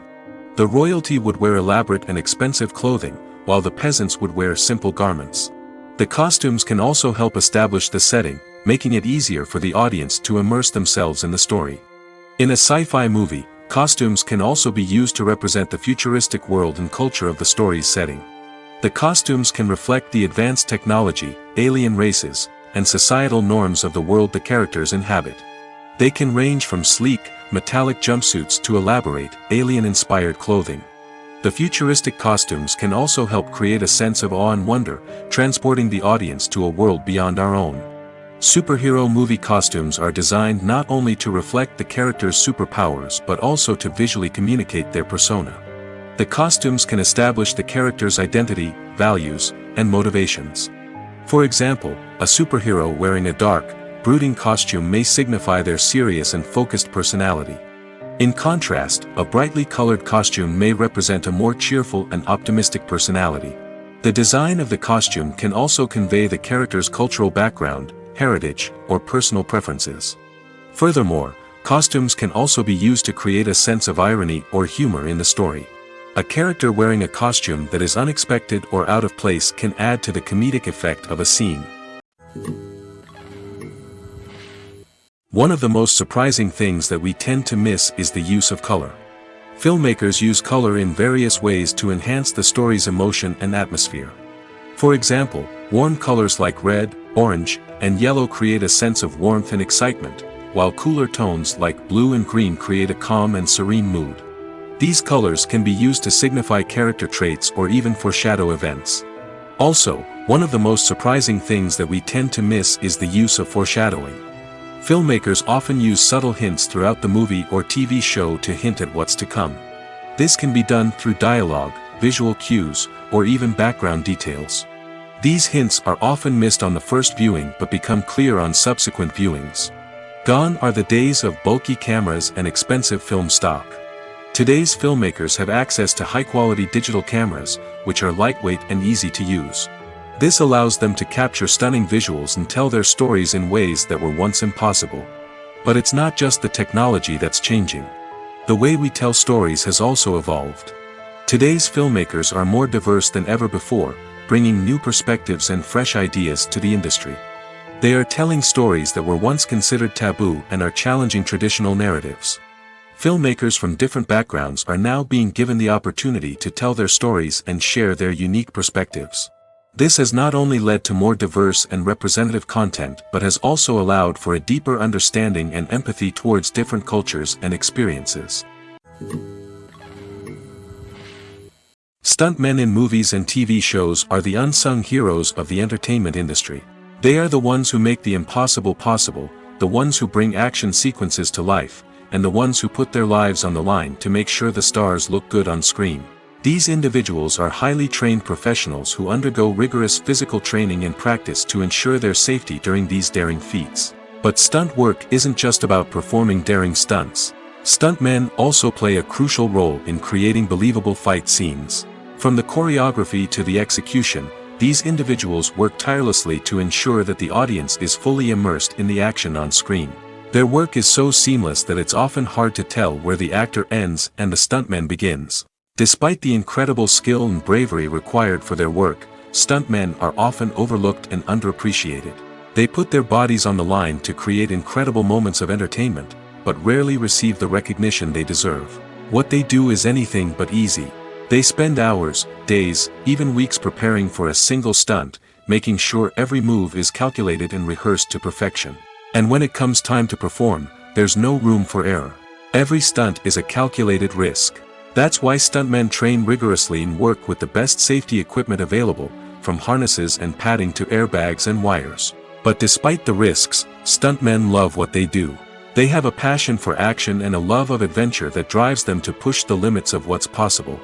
The royalty would wear elaborate and expensive clothing, while the peasants would wear simple garments. The costumes can also help establish the setting, making it easier for the audience to immerse themselves in the story. In a sci-fi movie, costumes can also be used to represent the futuristic world and culture of the story's setting. The costumes can reflect the advanced technology, alien races, and societal norms of the world the characters inhabit. They can range from sleek, metallic jumpsuits to elaborate, alien-inspired clothing. The futuristic costumes can also help create a sense of awe and wonder, transporting the audience to a world beyond our own. Superhero movie costumes are designed not only to reflect the character's superpowers but also to visually communicate their persona. The costumes can establish the character's identity, values, and motivations. For example, a superhero wearing a dark, brooding costume may signify their serious and focused personality. In contrast, a brightly colored costume may represent a more cheerful and optimistic personality. The design of the costume can also convey the character's cultural background, heritage, or personal preferences. Furthermore, costumes can also be used to create a sense of irony or humor in the story. A character wearing a costume that is unexpected or out of place can add to the comedic effect of a scene. One of the most surprising things that we tend to miss is the use of color. Filmmakers use color in various ways to enhance the story's emotion and atmosphere. For example, warm colors like red, orange, and yellow create a sense of warmth and excitement, while cooler tones like blue and green create a calm and serene mood. These colors can be used to signify character traits or even foreshadow events. Also, one of the most surprising things that we tend to miss is the use of foreshadowing. Filmmakers often use subtle hints throughout the movie or TV show to hint at what's to come. This can be done through dialogue, visual cues, or even background details. These hints are often missed on the first viewing but become clear on subsequent viewings. Gone are the days of bulky cameras and expensive film stock. Today's filmmakers have access to high-quality digital cameras, which are lightweight and easy to use. This allows them to capture stunning visuals and tell their stories in ways that were once impossible. But it's not just the technology that's changing. The way we tell stories has also evolved. Today's filmmakers are more diverse than ever before, bringing new perspectives and fresh ideas to the industry. They are telling stories that were once considered taboo and are challenging traditional narratives. Filmmakers from different backgrounds are now being given the opportunity to tell their stories and share their unique perspectives. This has not only led to more diverse and representative content but has also allowed for a deeper understanding and empathy towards different cultures and experiences. Stuntmen in movies and TV shows are the unsung heroes of the entertainment industry. They are the ones who make the impossible possible, the ones who bring action sequences to life, and the ones who put their lives on the line to make sure the stars look good on screen. These individuals are highly trained professionals who undergo rigorous physical training and practice to ensure their safety during these daring feats. But stunt work isn't just about performing daring stunts. Stuntmen also play a crucial role in creating believable fight scenes. From the choreography to the execution, these individuals work tirelessly to ensure that the audience is fully immersed in the action on screen. Their work is so seamless that it's often hard to tell where the actor ends and the stuntman begins. Despite the incredible skill and bravery required for their work, stuntmen are often overlooked and underappreciated. They put their bodies on the line to create incredible moments of entertainment, but rarely receive the recognition they deserve. What they do is anything but easy. They spend hours, days, even weeks preparing for a single stunt, making sure every move is calculated and rehearsed to perfection. And when it comes time to perform, there's no room for error. Every stunt is a calculated risk. That's why stuntmen train rigorously and work with the best safety equipment available, from harnesses and padding to airbags and wires. But despite the risks, stuntmen love what they do. They have a passion for action and a love of adventure that drives them to push the limits of what's possible.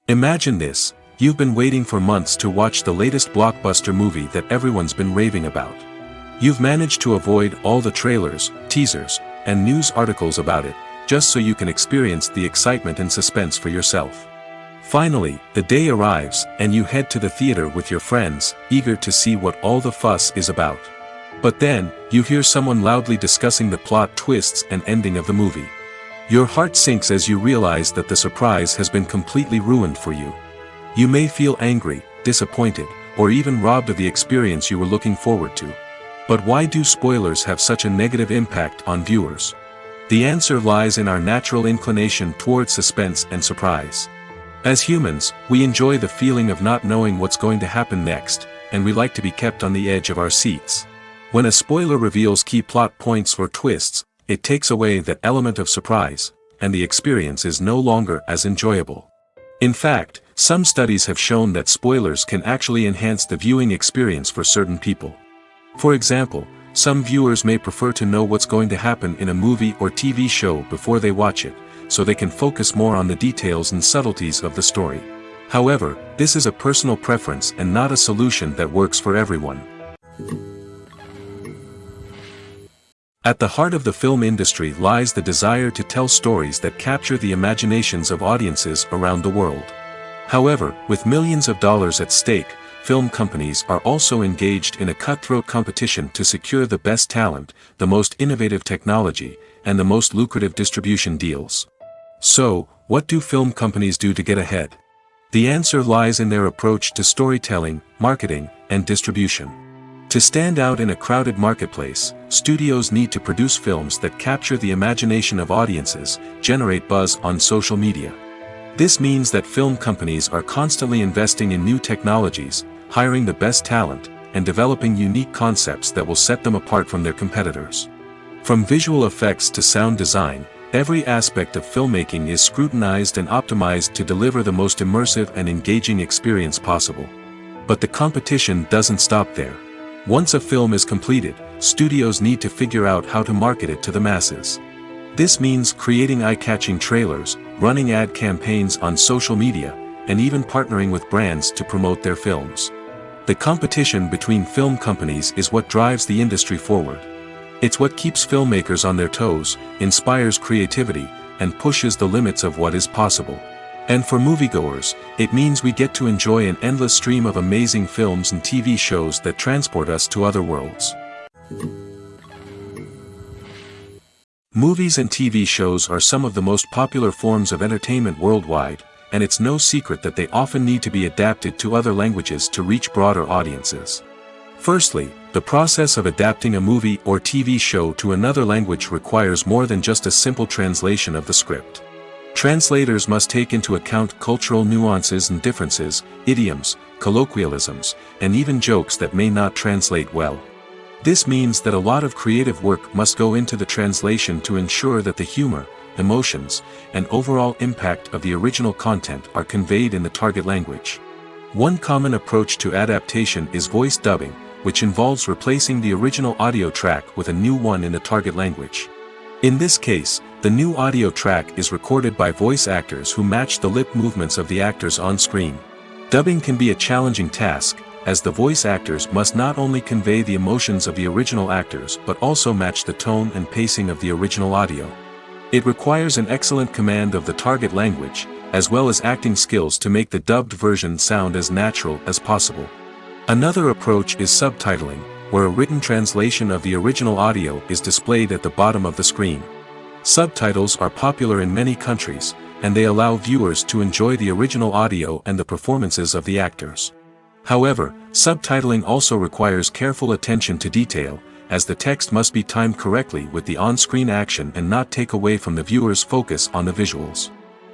Imagine this: You've been waiting for months to watch the latest blockbuster movie that everyone's been raving about. You've managed to avoid all the trailers, teasers, and news articles about it, just so you can experience the excitement and suspense for yourself. Finally, the day arrives, and you head to the theater with your friends, eager to see what all the fuss is about. But then, you hear someone loudly discussing the plot twists and ending of the movie. Your heart sinks as you realize that the surprise has been completely ruined for you. You may feel angry, disappointed, or even robbed of the experience you were looking forward to. But why do spoilers have such a negative impact on viewers? The answer lies in our natural inclination towards suspense and surprise. As humans, we enjoy the feeling of not knowing what's going to happen next, and we like to be kept on the edge of our seats. When a spoiler reveals key plot points or twists, it takes away that element of surprise, and the experience is no longer as enjoyable. In fact, some studies have shown that spoilers can actually enhance the viewing experience for certain people. For example, some viewers may prefer to know what's going to happen in a movie or TV show before they watch it, so they can focus more on the details and subtleties of the story. However, this is a personal preference and not a solution that works for everyone. At the heart of the film industry lies the desire to tell stories that capture the imaginations of audiences around the world. However, with millions of dollars at stake, film companies are also engaged in a cutthroat competition to secure the best talent, the most innovative technology, and the most lucrative distribution deals. So, what do film companies do to get ahead? The answer lies in their approach to storytelling, marketing, and distribution. To stand out in a crowded marketplace, studios need to produce films that capture the imagination of audiences, generate buzz on social media. This means that film companies are constantly investing in new technologies, hiring the best talent, and developing unique concepts that will set them apart from their competitors. From visual effects to sound design, every aspect of filmmaking is scrutinized and optimized to deliver the most immersive and engaging experience possible. But the competition doesn't stop there. Once a film is completed, studios need to figure out how to market it to the masses. This means creating eye-catching trailers, running ad campaigns on social media, and even partnering with brands to promote their films. The competition between film companies is what drives the industry forward. It's what keeps filmmakers on their toes, inspires creativity, and pushes the limits of what is possible. And for moviegoers, it means we get to enjoy an endless stream of amazing films and TV shows that transport us to other worlds. Movies and TV shows are some of the most popular forms of entertainment worldwide, and it's no secret that they often need to be adapted to other languages to reach broader audiences. Firstly, the process of adapting a movie or TV show to another language requires more than just a simple translation of the script. Translators must take into account cultural nuances and differences, idioms, colloquialisms, and even jokes that may not translate well. This means that a lot of creative work must go into the translation to ensure that the humor, emotions, and overall impact of the original content are conveyed in the target language. One common approach to adaptation is voice dubbing, which involves replacing the original audio track with a new one in the target language. In this case, the new audio track is recorded by voice actors who match the lip movements of the actors on screen. Dubbing can be a challenging task, as the voice actors must not only convey the emotions of the original actors but also match the tone and pacing of the original audio. It requires an excellent command of the target language, as well as acting skills to make the dubbed version sound as natural as possible. Another approach is subtitling, where a written translation of the original audio is displayed at the bottom of the screen. Subtitles are popular in many countries, and they allow viewers to enjoy the original audio and the performances of the actors. However, subtitling also requires careful attention to detail, as the text must be timed correctly with the on-screen action and not take away from the viewer's focus on the visuals.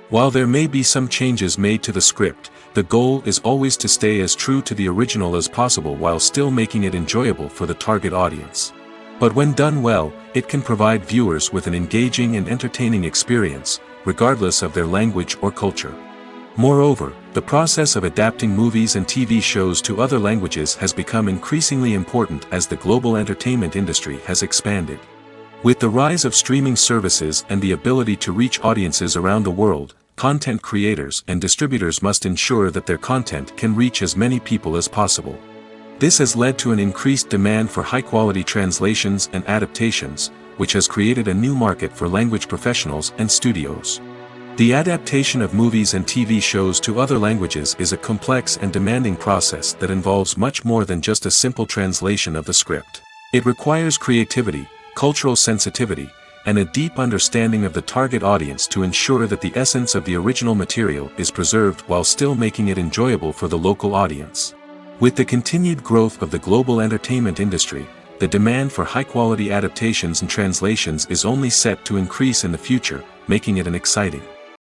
While there may be some changes made to the script, the goal is always to stay as true to the original as possible while still making it enjoyable for the target audience. But when done well, it can provide viewers with an engaging and entertaining experience, regardless of their language or culture. Moreover, the process of adapting movies and TV shows to other languages has become increasingly important as the global entertainment industry has expanded. With the rise of streaming services and the ability to reach audiences around the world, content creators and distributors must ensure that their content can reach as many people as possible. This has led to an increased demand for high-quality translations and adaptations, which has created a new market for language professionals and studios. The adaptation of movies and TV shows to other languages is a complex and demanding process that involves much more than just a simple translation of the script. It requires creativity, cultural sensitivity, and a deep understanding of the target audience to ensure that the essence of the original material is preserved while still making it enjoyable for the local audience. With the continued growth of the global entertainment industry, the demand for high-quality adaptations and translations is only set to increase in the future, making it an exciting